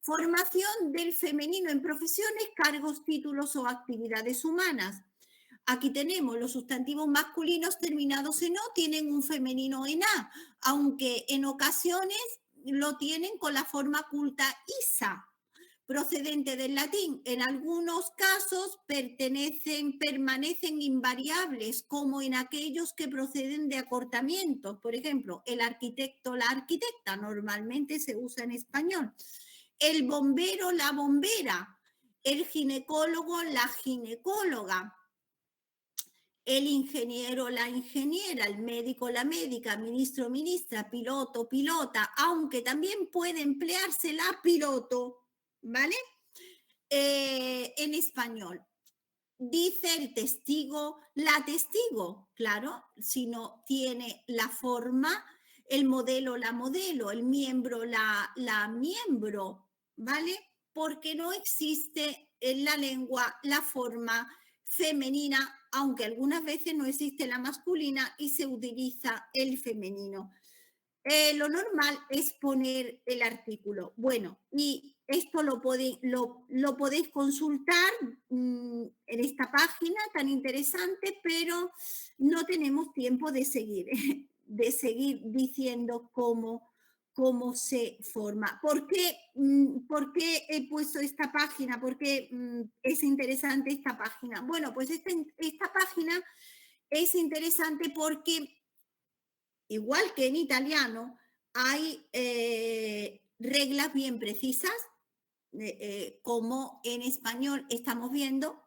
Formación del femenino en profesiones, cargos, títulos o actividades humanas. Aquí tenemos los sustantivos masculinos terminados en o, tienen un femenino en a, aunque en ocasiones lo tienen con la forma culta isa, procedente del latín. En algunos casos permanecen invariables, como en aquellos que proceden de acortamientos. Por ejemplo, el arquitecto, la arquitecta, normalmente se usa en español. El bombero, la bombera. El ginecólogo, la ginecóloga. El ingeniero, la ingeniera, el médico, la médica, ministro, ministra, piloto, pilota, aunque también puede emplearse la piloto, ¿vale? En español. Dice el testigo, la testigo, claro, si no tiene la forma, el modelo, la modelo, el miembro, la miembro, ¿vale? Porque no existe en la lengua la forma femenina, aunque algunas veces no existe la masculina y se utiliza el femenino. Lo normal es poner el artículo. Bueno, y esto lo podéis consultar en esta página tan interesante, pero no tenemos tiempo de seguir diciendo cómo se forma. ¿Por qué he puesto esta página? ¿Por qué es interesante esta página? Bueno, pues esta página es interesante porque, igual que en italiano, hay reglas bien precisas, como en español estamos viendo,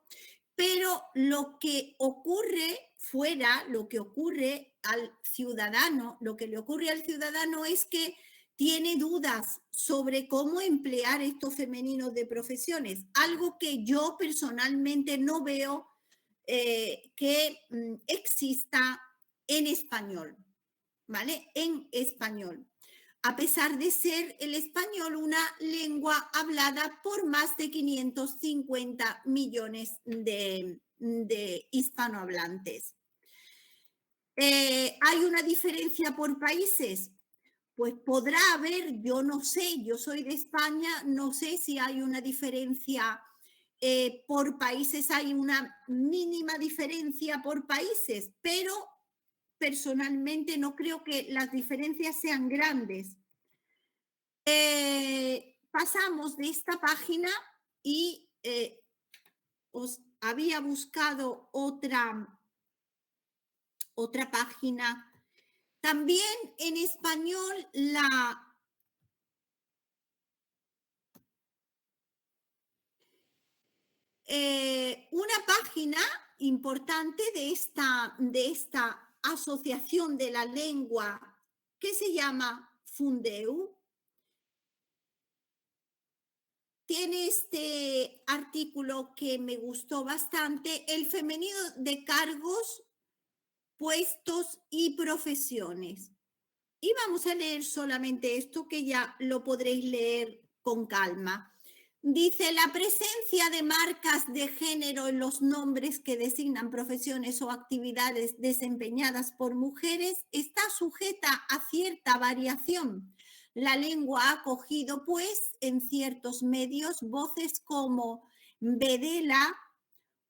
pero lo que ocurre fuera, lo que ocurre al ciudadano, lo que le ocurre al ciudadano es que tiene dudas sobre cómo emplear estos femeninos de profesiones, algo que yo personalmente no veo que exista en español, ¿vale? En español, a pesar de ser el español una lengua hablada por más de 550 millones de hispanohablantes. ¿Hay una diferencia por países? Pues podrá haber, yo no sé, yo soy de España, no sé si hay una diferencia por países, hay una mínima diferencia por países, pero personalmente no creo que las diferencias sean grandes. Pasamos de esta página y os había buscado otra página También en español una página importante de esta asociación de la lengua que se llama Fundeu tiene este artículo que me gustó bastante, el femenino de cargos, puestos y profesiones. Y vamos a leer solamente esto que ya lo podréis leer con calma. Dice, la presencia de marcas de género en los nombres que designan profesiones o actividades desempeñadas por mujeres está sujeta a cierta variación. La lengua ha acogido, pues, en ciertos medios voces como vedela,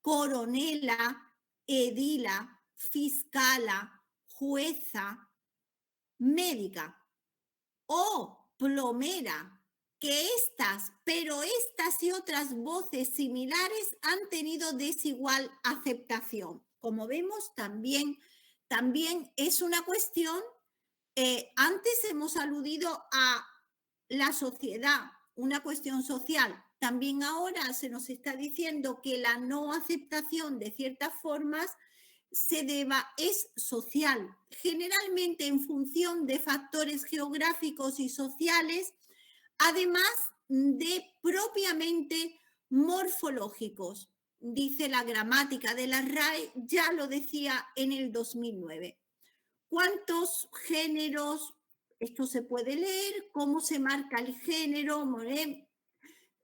coronela, edila, fiscala, jueza, médica o plomera, pero estas y otras voces similares han tenido desigual aceptación. Como vemos, también es una cuestión, antes hemos aludido a la sociedad, una cuestión social. También ahora se nos está diciendo que la no aceptación de ciertas formas es social, generalmente en función de factores geográficos y sociales, además de propiamente morfológicos. Dice la gramática de la RAE, ya lo decía en el 2009. ¿Cuántos géneros? Esto se puede leer, cómo se marca el género,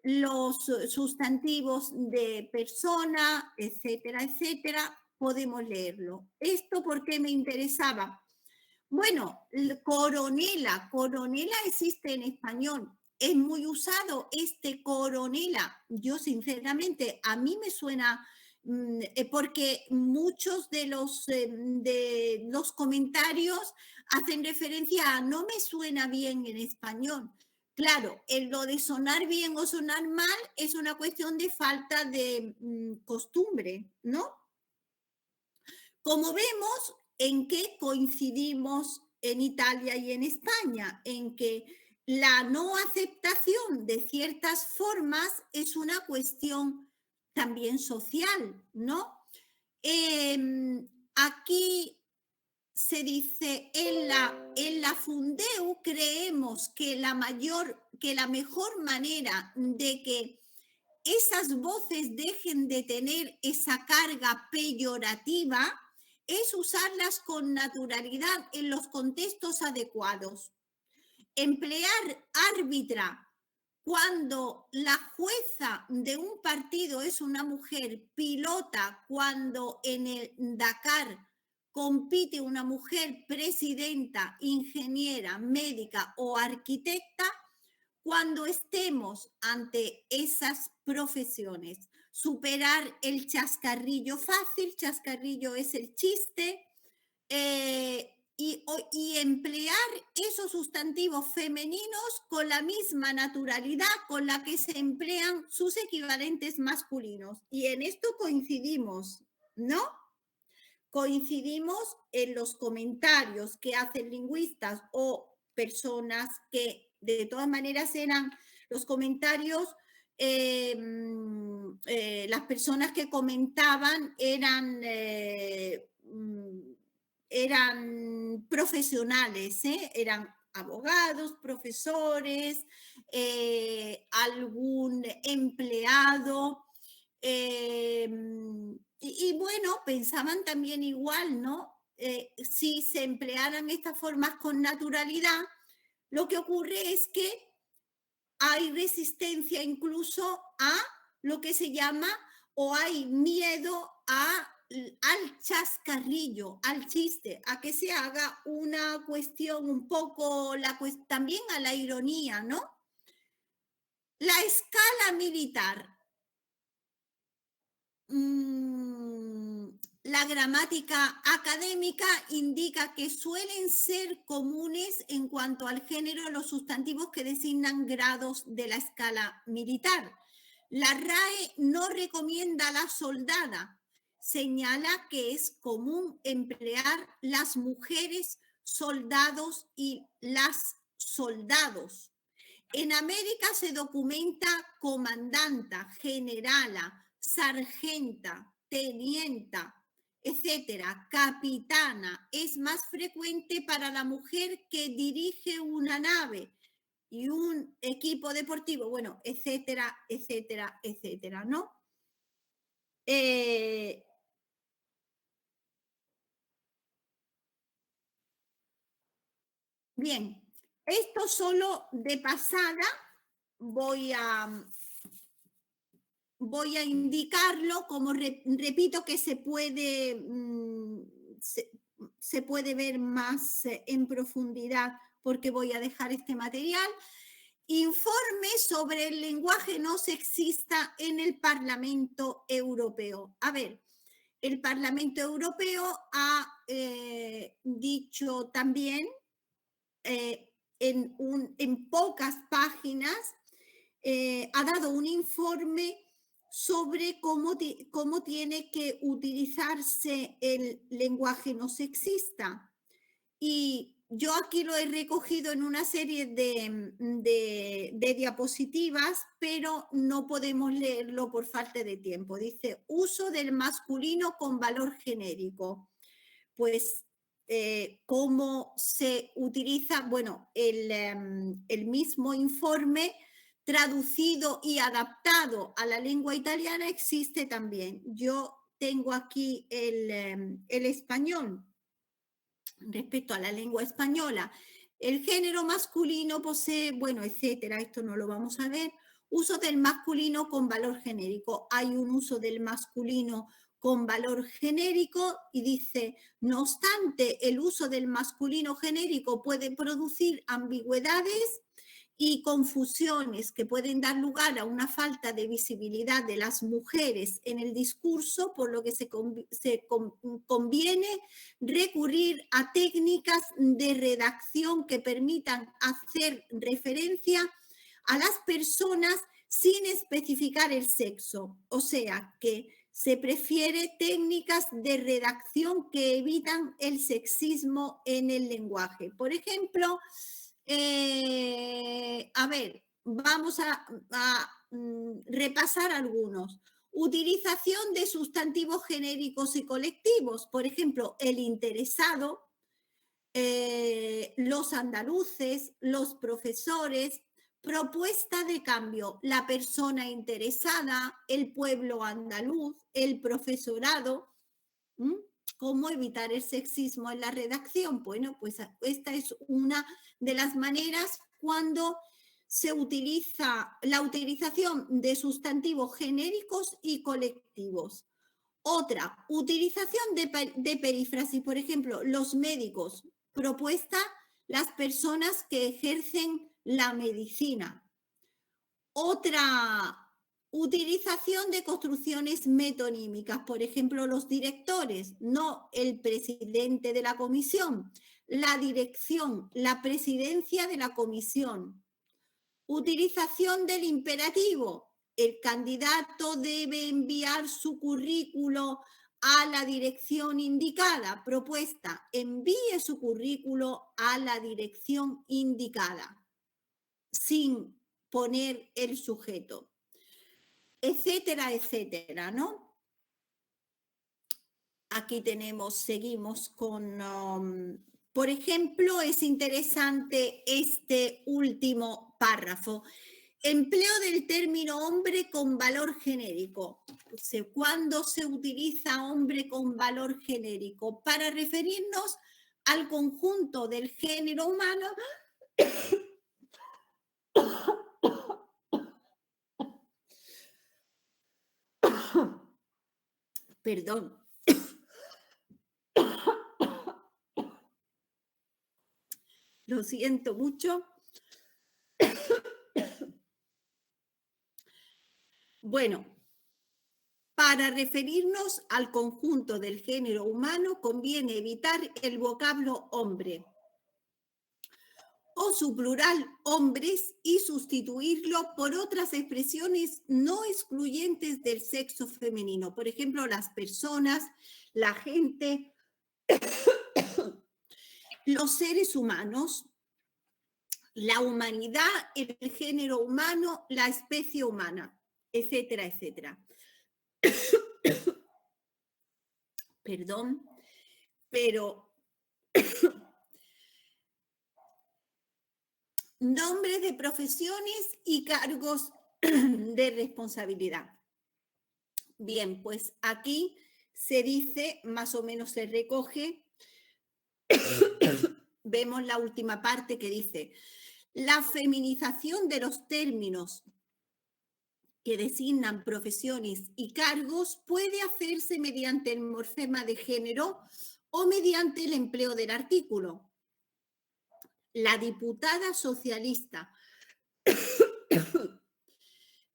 los sustantivos de persona, etcétera, etcétera. Podemos leerlo. ¿Esto por qué me interesaba? Bueno, coronela existe en español. Es muy usado este coronela. Yo, sinceramente, a mí me suena, porque muchos de los comentarios hacen referencia a no me suena bien en español. Claro, lo de sonar bien o sonar mal es una cuestión de falta de costumbre, ¿no? Como vemos, ¿en qué coincidimos en Italia y en España? En que la no aceptación de ciertas formas es una cuestión también social, ¿no? Aquí se dice, en la Fundeu creemos que la mejor manera de que esas voces dejen de tener esa carga peyorativa es usarlas con naturalidad en los contextos adecuados. Emplear árbitra cuando la jueza de un partido es una mujer, pilota cuando en el Dakar compite una mujer presidenta, ingeniera, médica o arquitecta, cuando estemos ante esas profesiones. Superar el chascarrillo fácil, chascarrillo es el chiste, y emplear esos sustantivos femeninos con la misma naturalidad con la que se emplean sus equivalentes masculinos. Y en esto coincidimos, ¿no? Coincidimos en los comentarios que hacen lingüistas o personas que de todas maneras eran los comentarios, las personas que comentaban eran profesionales, eran abogados, profesores, algún empleado. Y bueno, pensaban también igual, ¿no? Si se emplearan estas formas con naturalidad, lo que ocurre es que hay resistencia incluso a lo que se llama, o hay miedo al chascarrillo, al chiste, a que se haga una cuestión un poco, también a la ironía, ¿no? La escala militar. La gramática académica indica que suelen ser comunes en cuanto al género los sustantivos que designan grados de la escala militar. La RAE no recomienda la soldada, señala que es común emplear las mujeres soldados y las soldados. En América se documenta comandanta, generala, sargenta, tenienta, etcétera, capitana. Es más frecuente para la mujer que dirige una nave y un equipo deportivo, bueno, etcétera, etcétera, etcétera, ¿no? Bien, esto solo de pasada voy a indicarlo, como repito que se puede, se puede ver más en profundidad porque voy a dejar este material. Informe sobre el lenguaje no sexista en el Parlamento Europeo. A ver, el Parlamento Europeo ha dicho también en pocas páginas, ha dado un informe sobre cómo tiene que utilizarse el lenguaje no sexista. Y yo aquí lo he recogido en una serie de diapositivas, pero no podemos leerlo por falta de tiempo. Dice, uso del masculino con valor genérico. Pues, ¿cómo se utiliza? Bueno, el mismo informe traducido y adaptado a la lengua italiana existe también. Yo tengo aquí el español. Respecto a la lengua española, el género masculino posee, bueno, etcétera, esto no lo vamos a ver. Uso del masculino con valor genérico. Hay un uso del masculino con valor genérico y dice, no obstante, el uso del masculino genérico puede producir ambigüedades y confusiones que pueden dar lugar a una falta de visibilidad de las mujeres en el discurso, por lo que se conviene recurrir a técnicas de redacción que permitan hacer referencia a las personas sin especificar el sexo. O sea, que se prefiere técnicas de redacción que evitan el sexismo en el lenguaje. Por ejemplo, a ver, vamos a repasar algunos. Utilización de sustantivos genéricos y colectivos. Por ejemplo, el interesado, los andaluces, los profesores. Propuesta de cambio, la persona interesada, el pueblo andaluz, el profesorado. ¿Cómo evitar el sexismo en la redacción? Bueno, pues esta es una de las maneras cuando se utiliza la utilización de sustantivos genéricos y colectivos. Otra, utilización de perífrasis, por ejemplo, los médicos. Propuesta, las personas que ejercen la medicina. Otra, utilización de construcciones metonímicas, por ejemplo, los directores, no el presidente de la comisión, la dirección, la presidencia de la comisión. Utilización del imperativo, el candidato debe enviar su currículo a la dirección indicada. Propuesta, envíe su currículo a la dirección indicada, sin poner el sujeto, etcétera, etcétera, ¿no? Aquí tenemos, seguimos con, por ejemplo, es interesante este último párrafo. Empleo del término hombre con valor genérico. ¿Cuándo se utiliza hombre con valor genérico? Para referirnos al conjunto del género humano. Perdón. Lo siento mucho. Bueno, para referirnos al conjunto del género humano conviene evitar el vocablo hombre o su plural hombres y sustituirlo por otras expresiones no excluyentes del sexo femenino. Por ejemplo, las personas, la gente, los seres humanos, la humanidad, el género humano, la especie humana, etcétera, etcétera. Perdón, pero nombres de profesiones y cargos de responsabilidad. Bien, pues aquí se dice, más o menos se recoge, vemos la última parte que dice, la feminización de los términos que designan profesiones y cargos puede hacerse mediante el morfema de género o mediante el empleo del artículo. La diputada socialista,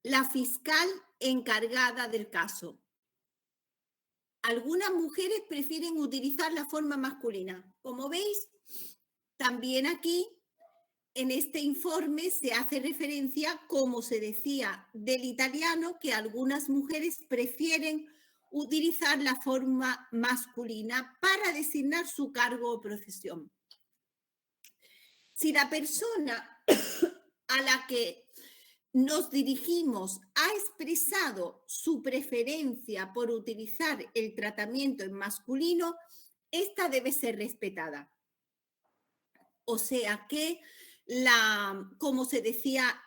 la fiscal encargada del caso. Algunas mujeres prefieren utilizar la forma masculina. Como veis, también aquí en este informe se hace referencia, como se decía del italiano, que algunas mujeres prefieren utilizar la forma masculina para designar su cargo o profesión. Si la persona a la que nos dirigimos ha expresado su preferencia por utilizar el tratamiento en masculino, esta debe ser respetada. O sea que, como se decía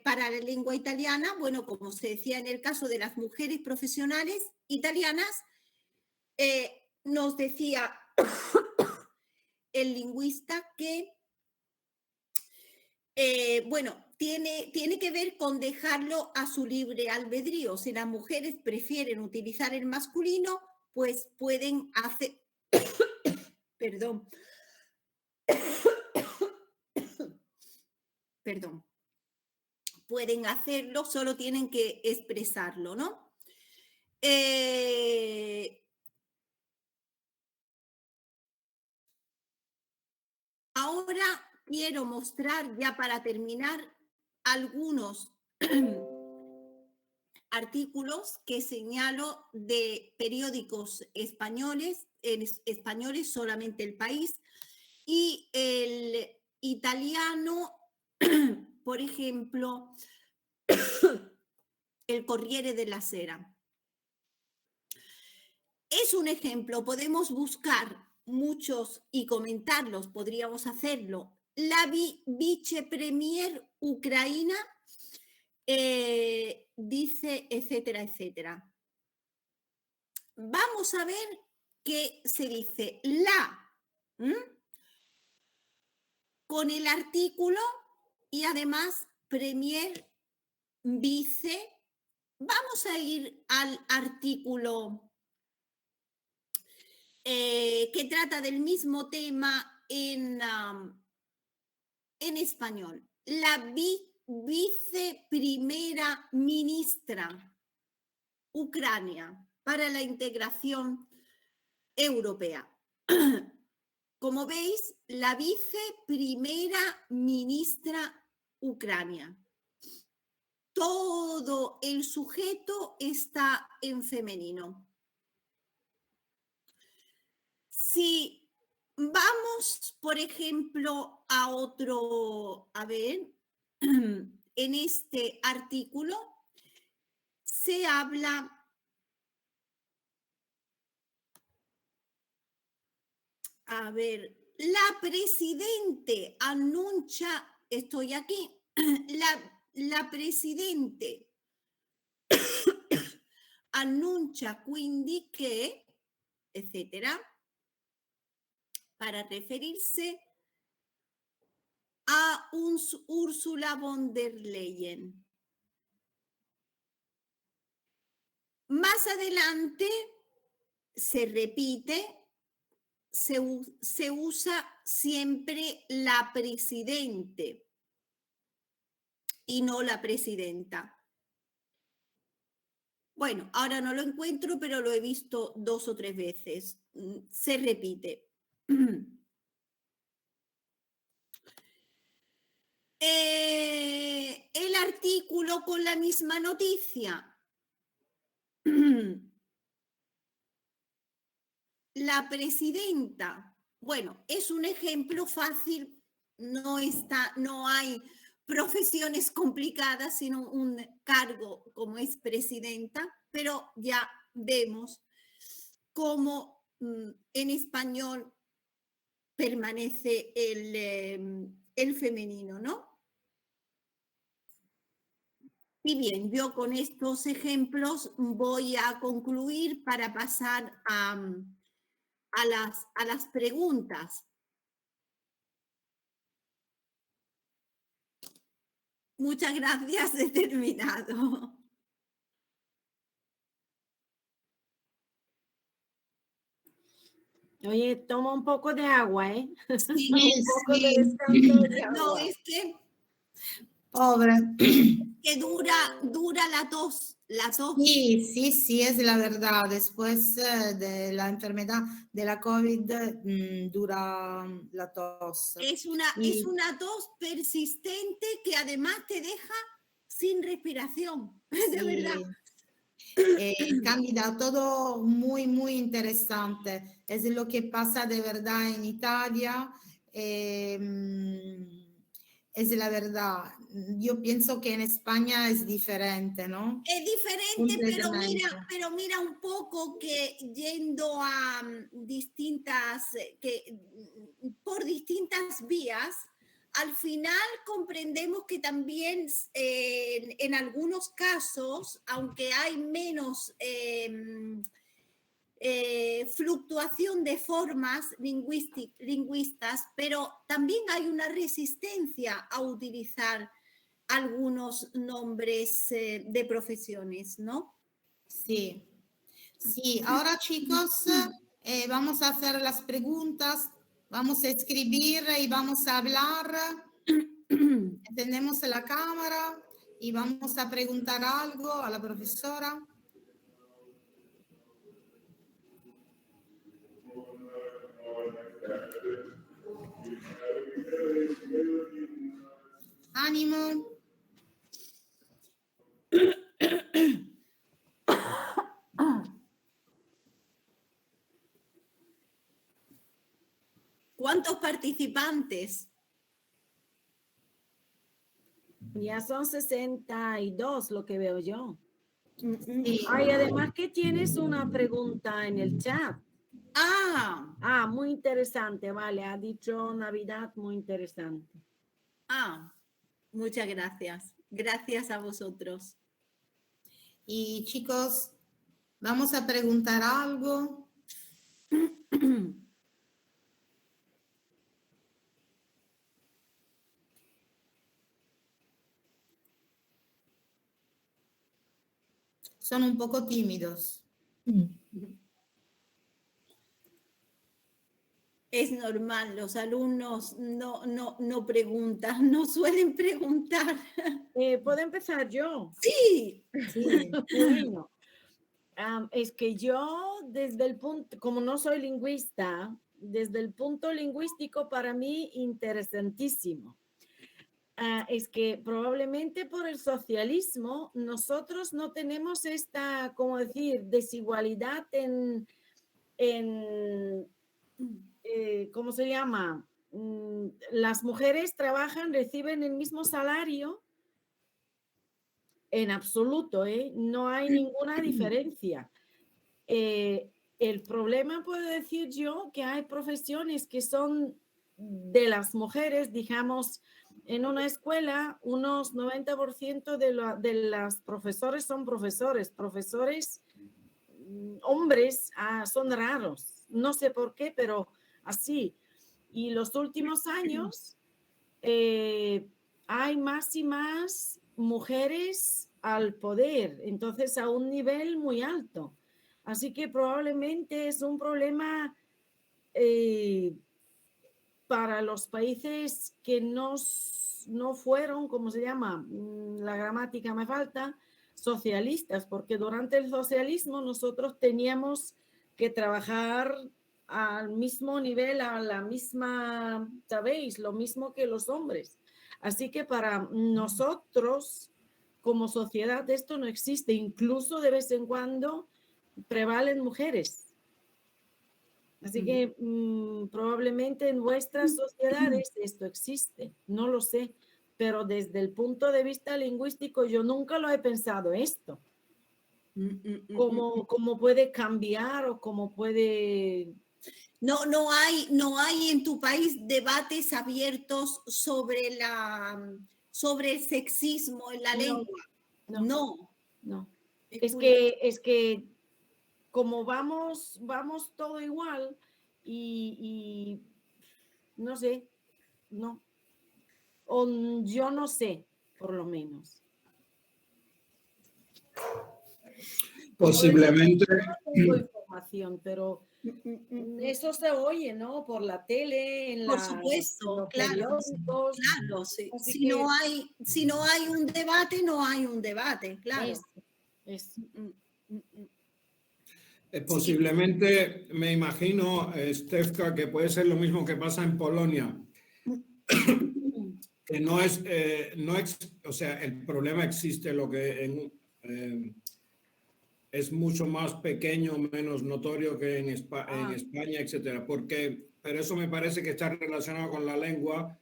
para la lengua italiana, bueno, como se decía en el caso de las mujeres profesionales italianas, nos decía el lingüista que, bueno, tiene que ver con dejarlo a su libre albedrío. Si las mujeres prefieren utilizar el masculino, pues pueden hacer, perdón, pueden hacerlo, solo tienen que expresarlo, ¿no? Ahora quiero mostrar, ya para terminar, algunos artículos que señalo de periódicos españoles, en españoles solamente El País, y el italiano, por ejemplo, el Corriere della Sera. Es un ejemplo, podemos buscar muchos y comentarlos, podríamos hacerlo. La vicepremier ucraina dice, etcétera, etcétera. Vamos a ver qué se dice. Con el artículo y además premier, vice. Vamos a ir al artículo que trata del mismo tema en español. La viceprimera ministra Ucrania para la integración europea. Como veis, la viceprimera ministra Ucrania. Todo el sujeto está en femenino. Si vamos, por ejemplo, a otro, a ver, en este artículo se habla, a ver, la presidente anuncia, estoy aquí, la presidente annuncia quindi che, etcétera, para referirse a Ursula von der Leyen. Más adelante se repite, se usa siempre la presidente y no la presidenta. Bueno, ahora no lo encuentro, pero lo he visto 2 o 3 veces. Se repite. El artículo con la misma noticia. La presidenta bueno, es un ejemplo fácil, no hay profesiones complicadas, sino un cargo como es presidenta, pero ya vemos cómo en español permanece el femenino, ¿no? Y bien, yo con estos ejemplos voy a concluir para pasar a las preguntas. Muchas gracias, he terminado. Oye, toma un poco de agua, ¿eh? Sí, Un poco de sí. descanso de no, agua. es que Pobre. dura la tos. Sí, sí, sí, es la verdad. Después de la enfermedad de la COVID dura la tos. Es Y una tos persistente que además te deja sin respiración, de verdad. sí, Cándida, todo muy, muy interesante. Es lo que pasa de verdad en Italia. Es la verdad. Yo pienso que en España es diferente, ¿no? Es diferente, Completamente. pero mira un poco que yendo a por distintas vías, al final comprendemos que también en algunos casos, aunque hay menos fluctuación de formas lingüistas, pero también hay una resistencia a utilizar algunos nombres de profesiones, ¿no? Sí, sí. Ahora chicos, vamos a hacer las preguntas, vamos a escribir y vamos a hablar. Encendemos la cámara y vamos a preguntar algo a la profesora. Ánimo. ¿Cuántos participantes? Ya son 62 lo que veo yo. Sí. Ay, además que tienes una pregunta en el chat. Muy interesante, vale. Ha dicho Navidad, muy interesante. Muchas gracias. Gracias a vosotros. Y chicos, vamos a preguntar algo. Son un poco tímidos. Es normal, los alumnos no preguntan, no suelen preguntar. ¿Puedo empezar yo? Sí. Sí. Bueno, es que yo desde el punto, como no soy lingüista, desde el punto lingüístico para mí interesantísimo. Es que probablemente por el socialismo nosotros no tenemos esta, ¿cómo decir?, desigualdad en ¿cómo se llama? Las mujeres trabajan, reciben el mismo salario en absoluto, no hay ninguna diferencia. El problema, puedo decir yo, que hay profesiones que son de las mujeres, digamos, en una escuela, unos 90% de las profesores son profesores hombres son raros, no sé por qué, pero así. Y los últimos años hay más y más mujeres al poder, entonces a un nivel muy alto. Así que probablemente es un problema para los países que no fueron, ¿cómo se llama? La gramática me falta, socialistas, porque durante el socialismo nosotros teníamos que trabajar al mismo nivel, a la misma, ¿sabéis? Lo mismo que los hombres. Así que para nosotros, como sociedad, esto no existe. Incluso de vez en cuando prevalen mujeres. Así que probablemente en vuestras sociedades esto existe, no lo sé, pero desde el punto de vista lingüístico yo nunca lo he pensado esto. ¿Cómo puede cambiar o cómo puede... No hay en tu país debates abiertos sobre el sexismo en la lengua. No. Es que como vamos todo igual y no sé, no. O yo no sé, por lo menos. Posiblemente. No tengo información, pero eso se oye, ¿no? Por la tele, por supuesto, los claro. periódicos. Claro, sí. Así Si que no hay un debate, no hay un debate, claro. eso. Posiblemente, me imagino, Stefka, que puede ser lo mismo que pasa en Polonia. Que no es, o sea, el problema existe, lo que es mucho más pequeño, menos notorio que en España, etcétera. Pero eso me parece que está relacionado con la lengua,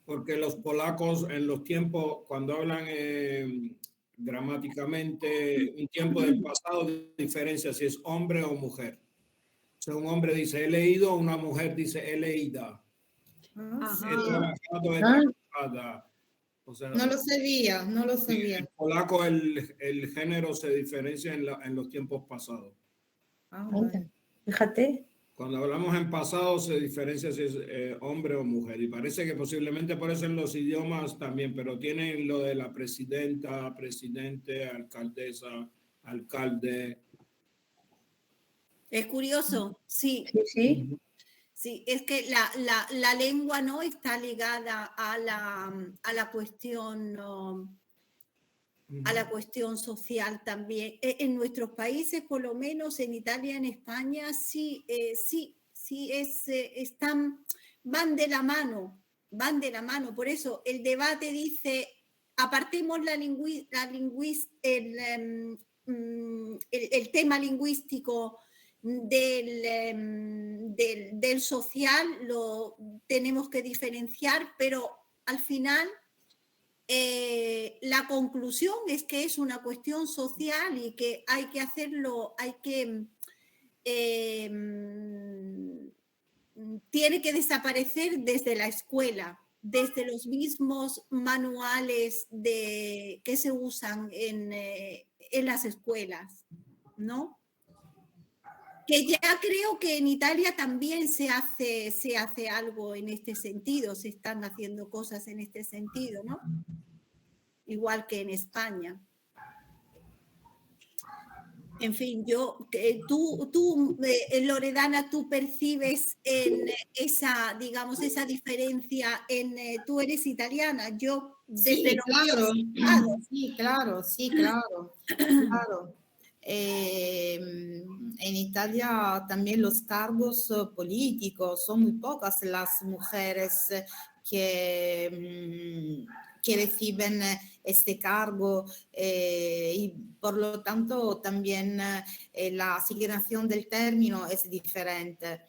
porque los polacos en los tiempos, cuando hablan gramáticamente, un tiempo del pasado diferencia si es hombre o mujer. O sea, un hombre dice he leído, una mujer dice he leída. He trabajado, he trabajada. O sea, no lo sabía, no lo sabía. En polaco el género se diferencia en los tiempos pasados. Fíjate. Cuando hablamos en pasado se diferencia si es hombre o mujer. Y parece que posiblemente por eso en los idiomas también, pero tienen lo de la presidenta, presidente, alcaldesa, alcalde. Es curioso, sí. Sí. Sí, es que la lengua no está ligada a la cuestión social también. En nuestros países, por lo menos en Italia, en España, van de la mano. Por eso el debate dice, apartemos el tema lingüístico del social, lo tenemos que diferenciar, pero al final la conclusión es que es una cuestión social y que hay que hacerlo, tiene que desaparecer desde la escuela, desde los mismos manuales que se usan en las escuelas, ¿no? Que ya creo que en Italia también se hace algo en este sentido, se están haciendo cosas en este sentido, ¿no? Igual que en España. En fin, tú Loredana, tú percibes esa diferencia tú eres italiana, yo desde claro. En Italia también los cargos políticos, son muy pocas las mujeres que reciben este cargo y por lo tanto también la asignación del término es diferente.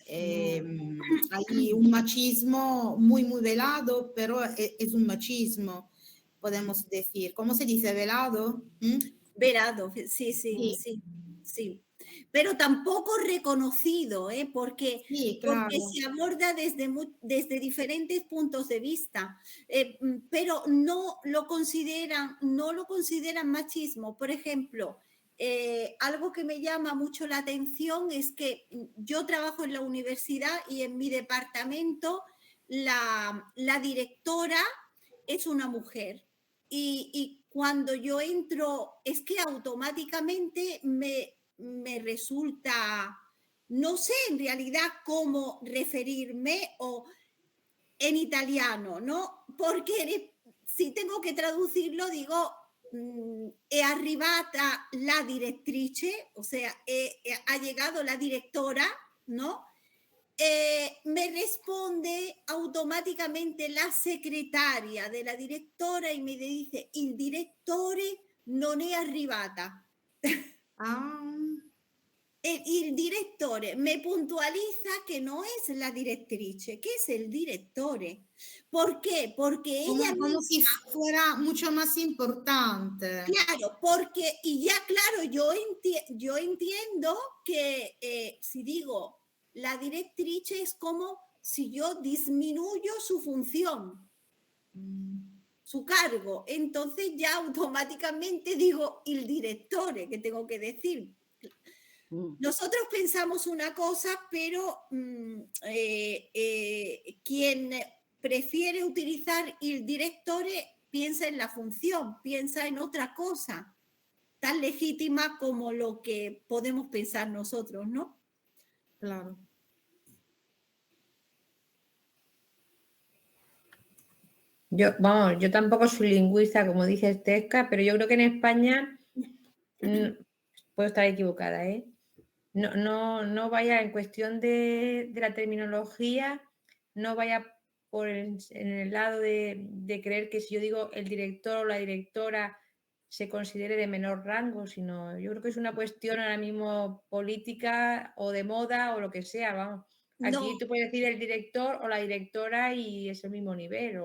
Hay un machismo muy velado, pero es un machismo, podemos decir. ¿Cómo se dice? ¿Velado? Velado, sí. Pero tampoco reconocido, porque se aborda desde diferentes puntos de vista, pero no lo consideran machismo. Por ejemplo, algo que me llama mucho la atención es que yo trabajo en la universidad y en mi departamento la directora es una mujer y cuando yo entro es que automáticamente me resulta, no sé en realidad cómo referirme o en italiano, ¿no? Porque si tengo que traducirlo digo è arrivata la direttrice, o sea, ha llegado la directora, ¿no? Me responde automáticamente la secretaria de la directora y me dice il direttore non è arrivata. Il direttore me puntualiza que no es la directrice, que es el directore. ¿Por qué? Porque Como, ella como si misma, fuera mucho más importante. claro, porque, y ya claro, yo entiendo que si digo la directrice es como si yo disminuyo su función, su cargo, entonces ya automáticamente digo el directore, que tengo que decir. Nosotros pensamos una cosa, pero quien prefiere utilizar el directore piensa en la función, piensa en otra cosa, tan legítima como lo que podemos pensar nosotros, ¿no? Claro. Yo tampoco soy lingüista, como dice Tesca, pero yo creo que en España, puedo estar equivocada, ¿eh? No vaya en cuestión de la terminología, no vaya en el lado de creer que si yo digo el director o la directora se considere de menor rango, sino yo creo que es una cuestión ahora mismo política o de moda o lo que sea, vamos. Aquí tú puedes decir el director o la directora y es el mismo nivel.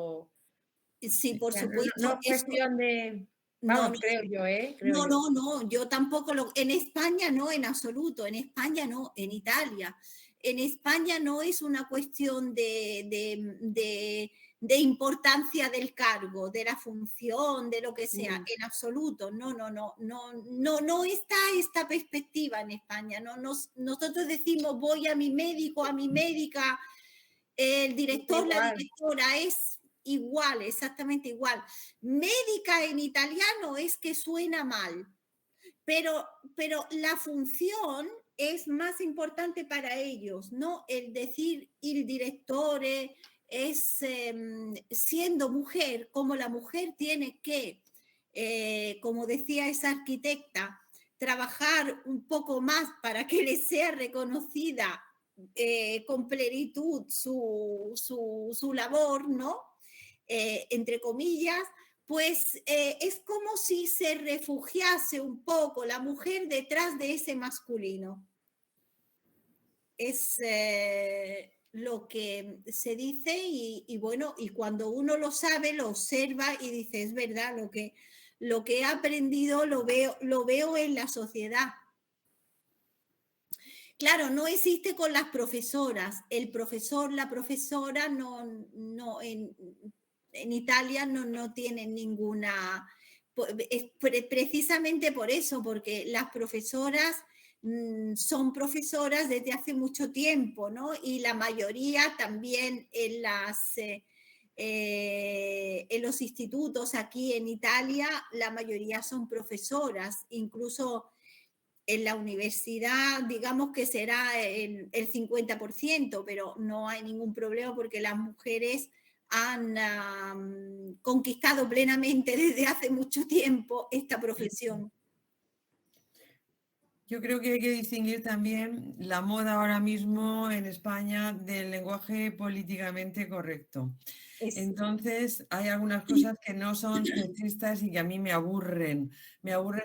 Sí, por supuesto. No es cuestión de... Vamos, creo yo, ¿eh? No, yo tampoco en España no, en absoluto, en España no, en Italia. En España no es una cuestión de importancia del cargo, de la función, de lo que sea, en absoluto. No está esta perspectiva en España. Nosotros decimos voy a mi médico, a mi médica, el director, la directora es igual, exactamente igual. Médica en italiano es que suena mal, pero la función es más importante para ellos, ¿no? El decir el directore es siendo mujer, como la mujer tiene que, como decía esa arquitecta, trabajar un poco más para que le sea reconocida con plenitud su labor, ¿no? Entre comillas, pues es como si se refugiase un poco la mujer detrás de ese masculino. Es lo que se dice y bueno, y cuando uno lo sabe, lo observa y dice, es verdad, lo que he aprendido lo veo en la sociedad. Claro, no existe con las profesoras. El profesor, la profesora, en Italia no tienen ninguna... Es precisamente por eso, porque las profesoras son profesoras desde hace mucho tiempo, ¿no? Y la mayoría también en los institutos aquí en Italia, la mayoría son profesoras, incluso en la universidad, digamos que será el 50%, pero no hay ningún problema porque las mujeres han conquistado plenamente desde hace mucho tiempo esta profesión. Yo creo que hay que distinguir también la moda ahora mismo en España del lenguaje políticamente correcto. Entonces, hay algunas cosas que no son sexistas y que a mí me aburren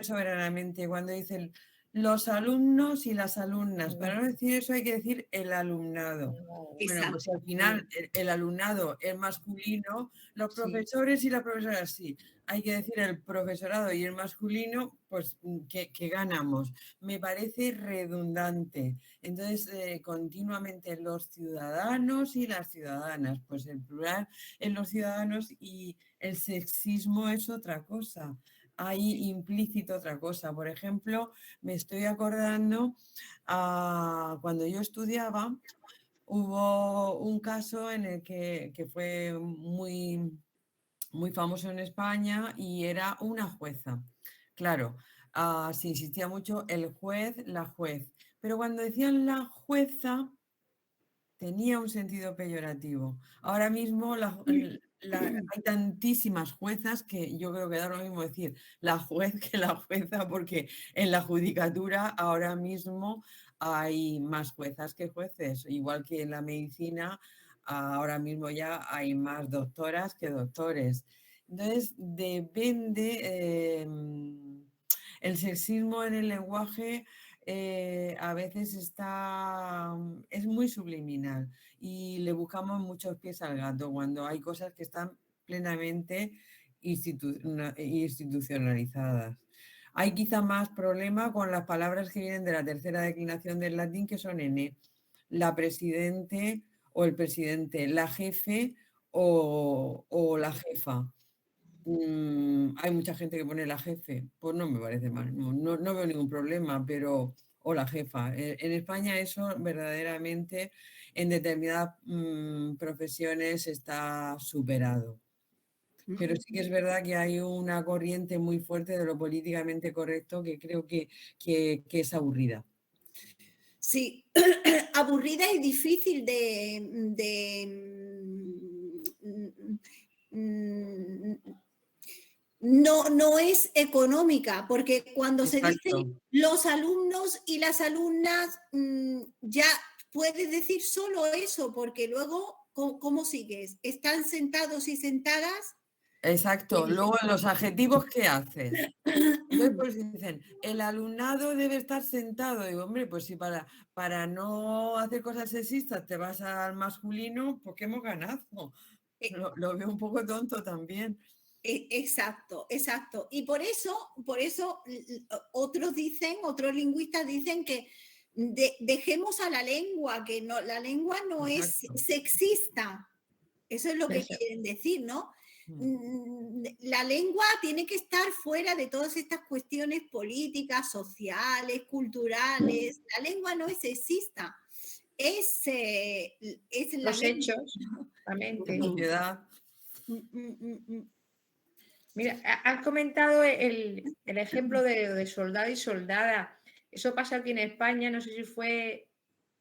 soberanamente cuando dicen los alumnos y las alumnas. Para no decir eso hay que decir el alumnado. Bueno, pues al final el alumnado es masculino, los profesores y las profesoras sí. Hay que decir el profesorado y el masculino, pues que ganamos. Me parece redundante. Entonces, continuamente los ciudadanos y las ciudadanas, pues el plural en los ciudadanos y el sexismo es otra cosa. Hay implícito otra cosa. Por ejemplo, me estoy acordando cuando yo estudiaba, hubo un caso en el que fue muy, muy famoso en España y era una jueza. Claro, se insistía mucho el juez, la juez. Pero cuando decían la jueza, tenía un sentido peyorativo. Ahora mismo hay tantísimas juezas que yo creo que da lo mismo decir la juez que la jueza, porque en la judicatura ahora mismo hay más juezas que jueces, igual que en la medicina ahora mismo ya hay más doctoras que doctores. Entonces, depende, el sexismo en el lenguaje a veces es muy subliminal y le buscamos muchos pies al gato cuando hay cosas que están plenamente institucionalizadas. Hay quizá más problema con las palabras que vienen de la tercera declinación del latín, que son ene, la presidente o el presidente, la jefe o la jefa. Hay mucha gente que pone la jefe, pues no me parece mal, no veo ningún problema, pero o la jefa. En España eso verdaderamente en determinadas profesiones está superado. Pero sí que es verdad que hay una corriente muy fuerte de lo políticamente correcto que creo que es aburrida. Sí, aburrida y difícil no es económica, porque cuando se dice los alumnos y las alumnas, ya puedes decir solo eso, porque luego, ¿cómo sigues? ¿Están sentados y sentadas? Exacto. Luego, los adjetivos, ¿qué haces? Entonces, pues dicen, el alumnado debe estar sentado. Digo, hombre, pues si para no hacer cosas sexistas te vas al masculino, pues qué hemos ganado. Lo veo un poco tonto también. Exacto, exacto. Y por eso otros lingüistas dicen que dejemos a la lengua, que no, la lengua no es sexista. Eso es lo que quieren decir, ¿no? La lengua tiene que estar fuera de todas estas cuestiones políticas, sociales, culturales. La lengua no es sexista. Es los hechos, la mente. Mira, has comentado el ejemplo de soldado y soldada. Eso pasa aquí en España, no sé si fue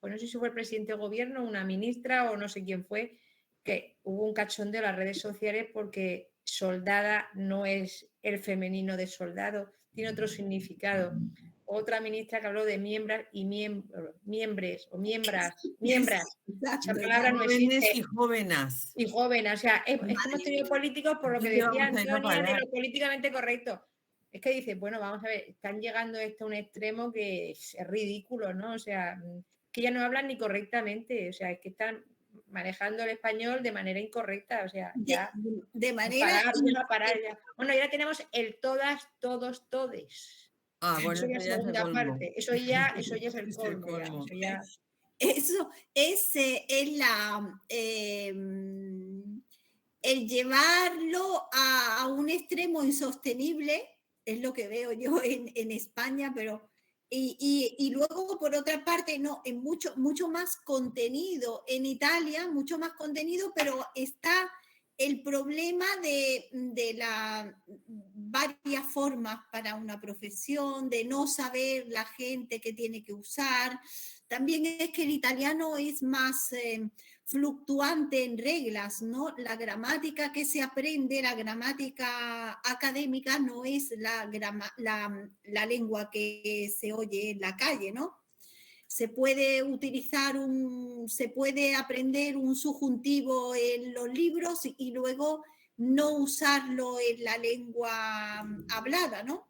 el presidente de gobierno, una ministra o no sé quién fue, que hubo un cachondeo en las redes sociales porque soldada no es el femenino de soldado, tiene otro significado. Otra ministra que habló de miembras y miembres o miembras. Esa palabra no existe. Y jóvenes. Y jóvenes, o sea, hemos tenido políticos por lo que decía Antonia de lo políticamente correcto. Es que dices, bueno, vamos a ver, están llegando esto a un extremo que es ridículo, ¿no? O sea, que ya no hablan ni correctamente, o sea, es que están manejando el español de manera incorrecta, o sea, ya de manera parar ya. Bueno, ya tenemos el todas, todos, todes. Bueno, eso ya es segunda parte. Eso ya es el colmo. Eso es el llevarlo a un extremo insostenible, es lo que veo yo en España, pero y luego por otra parte no, en mucho más contenido en Italia, mucho más contenido, pero está el problema de las varias formas para una profesión, de no saber la gente que tiene que usar. También es que el italiano es más fluctuante en reglas, ¿no? La gramática que se aprende, la gramática académica, no es la lengua que se oye en la calle, ¿no? Se puede aprender un subjuntivo en los libros y luego no usarlo en la lengua hablada, ¿no? O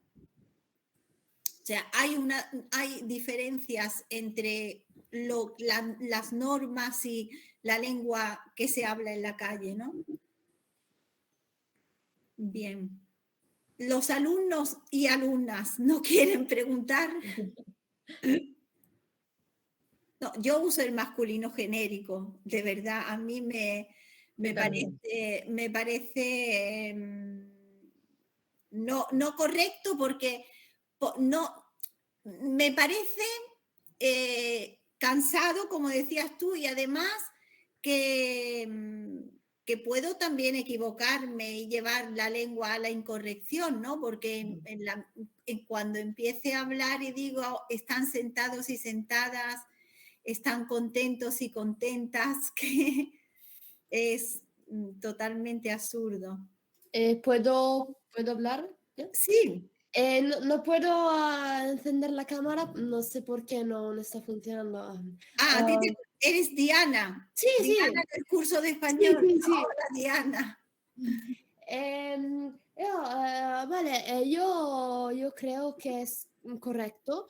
sea, hay diferencias entre las normas y la lengua que se habla en la calle, ¿no? Bien. Los alumnos y alumnas no quieren preguntar. No, yo uso el masculino genérico, de verdad, a mí me parece no correcto porque no, me parece cansado, como decías tú, y además que puedo también equivocarme y llevar la lengua a la incorrección, ¿no? Porque cuando empiece a hablar y digo, están sentados y sentadas, están contentos y contentas, que es totalmente absurdo. ¿Puedo hablar? Sí. No puedo encender la cámara, no sé por qué no está funcionando. Eres Diana. Sí, Diana sí. del curso de español. Sí. Hola, Diana. Vale, yo creo que es correcto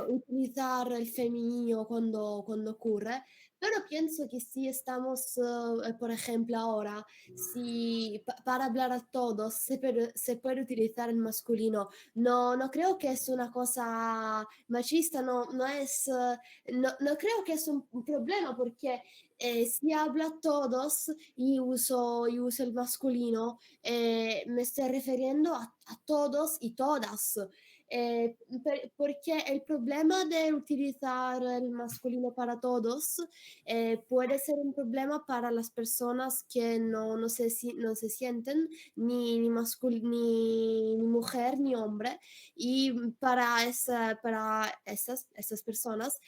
utilizar el femenino cuando ocurre, pero pienso que si estamos, por ejemplo, ahora, si para hablar a todos se puede utilizar el masculino, no creo que es una cosa machista, no es, no creo que es un problema porque si hablo a todos y uso el masculino, me estoy refiriendo a todos y todas. Porque el problema de utilizar el masculino para todos puede ser un problema para las personas que no se sienten ni mujer ni hombre, y para esas personas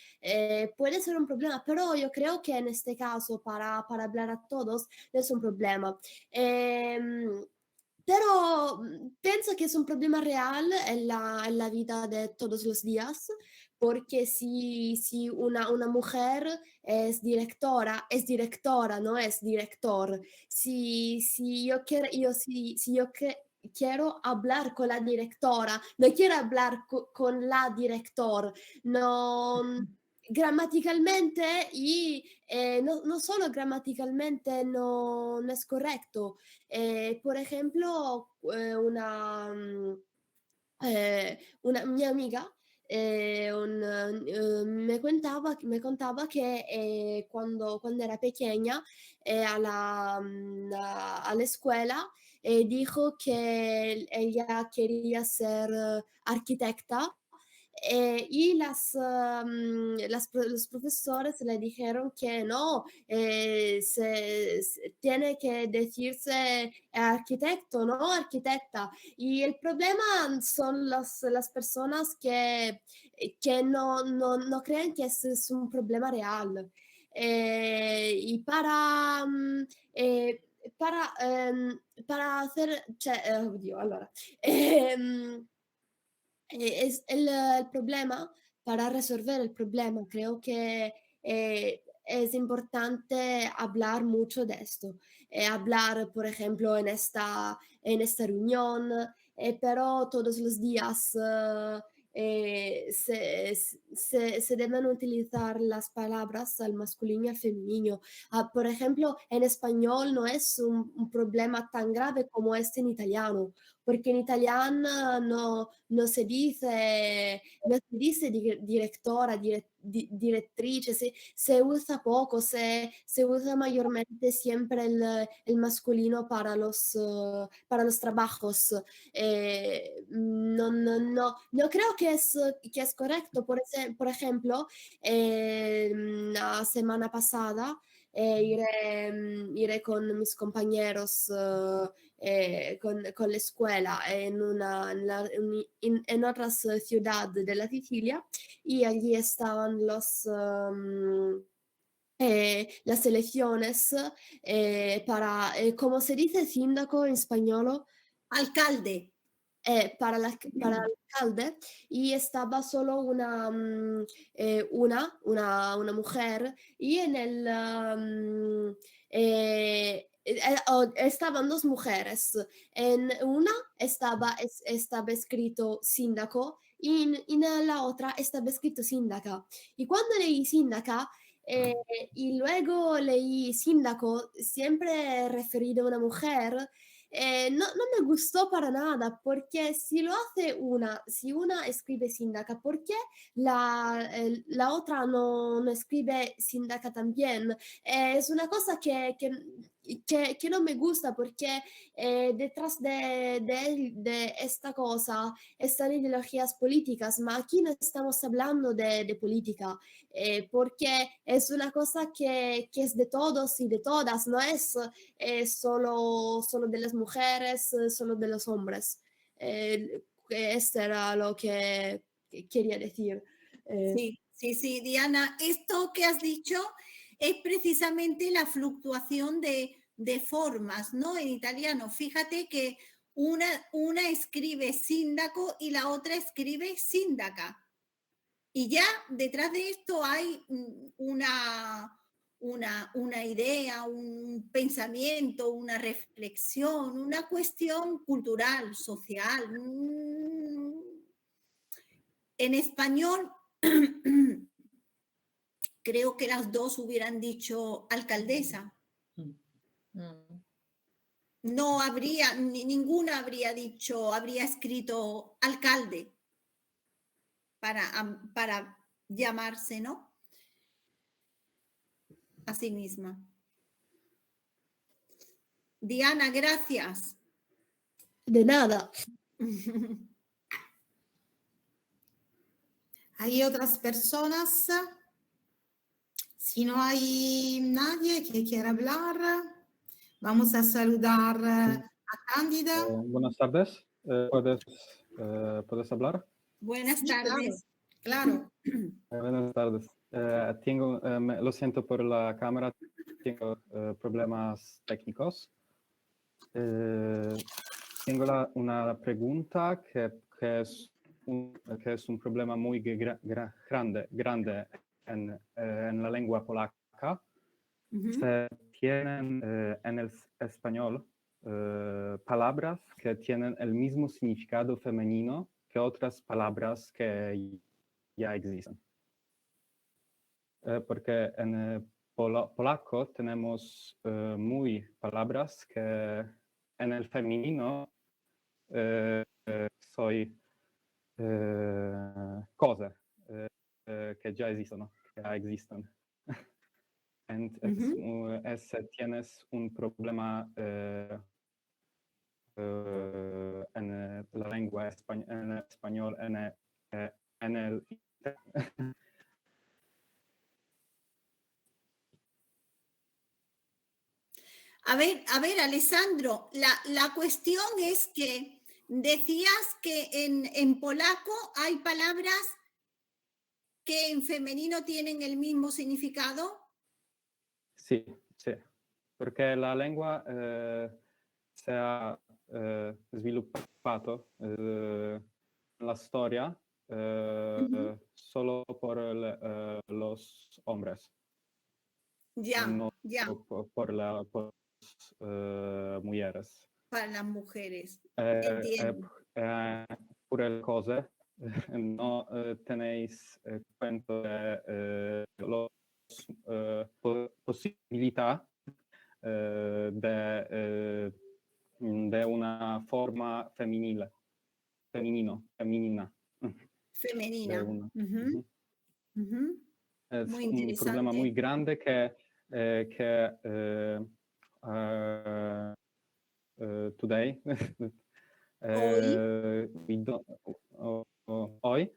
puede ser un problema, pero yo creo que en este caso para hablar a todos no es un problema. Pero penso que es un problema real en la vida de todos los días, porque si una mujer es directora, no es director. Si yo quiero hablar con la directora, no quiero hablar con la director, no. Gramaticalmente y no solo gramaticalmente no es correcto. Por ejemplo, mi amiga me contaba que cuando era pequeña a la escuela dijo que ella quería ser arquitecta. Y los profesores le dijeron que no, tiene que decirse arquitecto, no arquitecta. Y el problema son las personas que no creen que ese es un problema real. Y para hacer, cioè, oddio, allora, es el problema, para resolver el problema, creo que es importante hablar mucho de esto. Hablar, por ejemplo, en esta reunión, pero todos los días se deben utilizar las palabras al masculino y al femenino. Por ejemplo, en español no es un problema tan grave como es en italiano, porque en italiano no se dice directora, direttrice, se usa poco, se usa mayormente siempre el masculino para los trabajos. No creo que es correcto. Por ejemplo, la semana pasada iré con mis compañeros con la escuela en otras ciudades de la Sicilia, y allí estaban las elecciones para, ¿cómo se dice síndaco en español? Alcalde. Para el alcalde, y estaba solo una mujer, y en el estaban dos mujeres. En una estaba escrito síndaco y en la otra estaba escrito síndaca. Y cuando leí síndaca y luego leí síndaco, siempre referido a una mujer, no me gustó para nada, porque si una escribe síndaca, ¿por qué la otra no escribe síndaca también? Es una cosa que no me gusta, porque detrás de esta cosa están ideologías políticas, pero aquí no estamos hablando de política, porque es una cosa que es de todos y de todas, no es solo de las mujeres, solo de los hombres. Esto era lo que quería decir. Sí, Diana, esto que has dicho es precisamente la fluctuación de formas, ¿no? En italiano, fíjate que una escribe sindaco y la otra escribe sindaca. Y ya detrás de esto hay una idea, un pensamiento, una reflexión, una cuestión cultural, social. En español, creo que las dos hubieran dicho alcaldesa. No habría, ninguna habría dicho, habría escrito alcalde para llamarse, ¿no? A sí misma. Diana, gracias. De nada. ¿Hay otras personas? Si no hay nadie que quiera hablar, vamos a saludar a Cándida. Buenas tardes. ¿Puedes hablar? Buenas tardes. Claro. Buenas tardes. Lo siento por la cámara, tengo problemas técnicos. Tengo una pregunta que es un problema muy grande en la lengua polaca. Se tienen en el español palabras que tienen el mismo significado femenino que otras palabras que ya existen. Porque en polaco tenemos muy palabras que en el femenino soy cosas que ya existen. Tienes un problema en la lengua en español, en el A ver, Alessandro, la cuestión es que decías que en polaco hay palabras que en femenino tienen el mismo significado. Sí, porque la lengua se ha sviluppato en la historia solo por los hombres. No por las mujeres. Para las mujeres. Por el cosa, no tenéis cuenta de las posibilidades de una forma femenina. Es muy un problema muy grande que today, hoy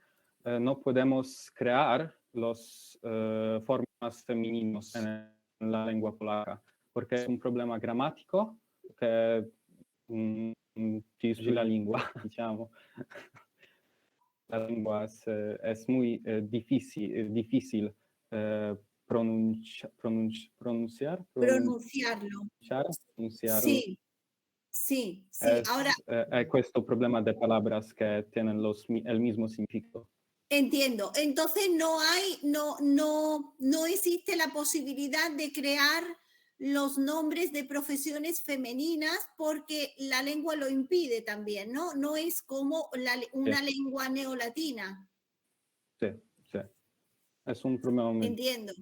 no podemos crear las formas femeninas en la lengua polaca, porque es un problema gramático que la lengua, diciamo. La lengua es muy difícil pronunciarlo. Sí. Ahora, hay este problema de palabras que tienen el mismo significado. Entiendo. Entonces no existe la posibilidad de crear los nombres de profesiones femeninas porque la lengua lo impide también, ¿no? No es como una lengua neolatina. Sí. Es un problema muy... Entiendo.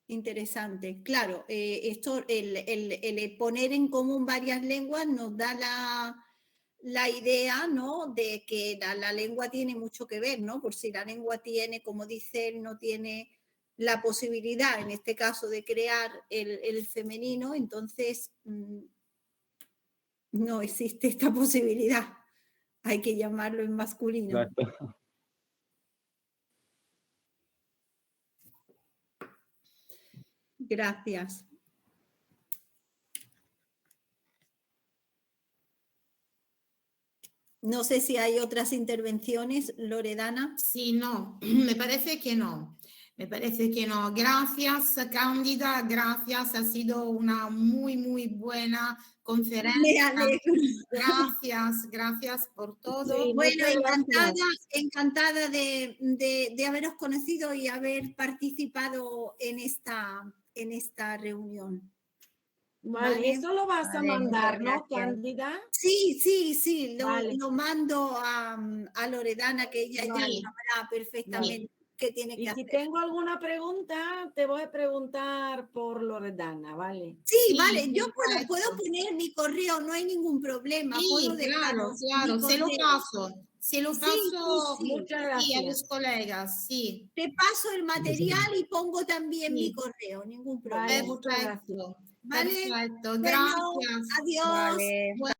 Interesante. Claro, esto, el poner en común varias lenguas nos da la idea, ¿no? De que la lengua tiene mucho que ver, ¿no? Por si la lengua tiene, como dice él, no tiene la posibilidad, en este caso, de crear el femenino, entonces no existe esta posibilidad. Hay que llamarlo en masculino. Exacto. Gracias. No sé si hay otras intervenciones, Loredana. Sí, no, me parece que no. Me parece que no. Gracias, Cándida, gracias. Ha sido una muy, muy buena conferencia. Gracias por todo. Sí, bueno, gracias. encantada de haberos conocido y haber participado en esta reunión. Vale, eso lo vas a mandar, ¿no, Cándida? Sí, Vale. lo mando a Loredana, que ella ya Vale. sabrá perfectamente qué tiene que Y hacer. si tengo alguna pregunta, te voy a preguntar por Loredana, ¿vale? Sí, vale, yo puedo poner mi correo, no hay ningún problema. Sí, puedo claro, dejaros claro, mi se lo correo. paso. Se lo paso Muchas a gracias. los colegas, sí. Te paso el material y pongo también mi correo, ningún problema. Vale, muchas gracias. Perfecto, ¿Vale? perfecto, Bueno, gracias. adiós. Vale. Bueno.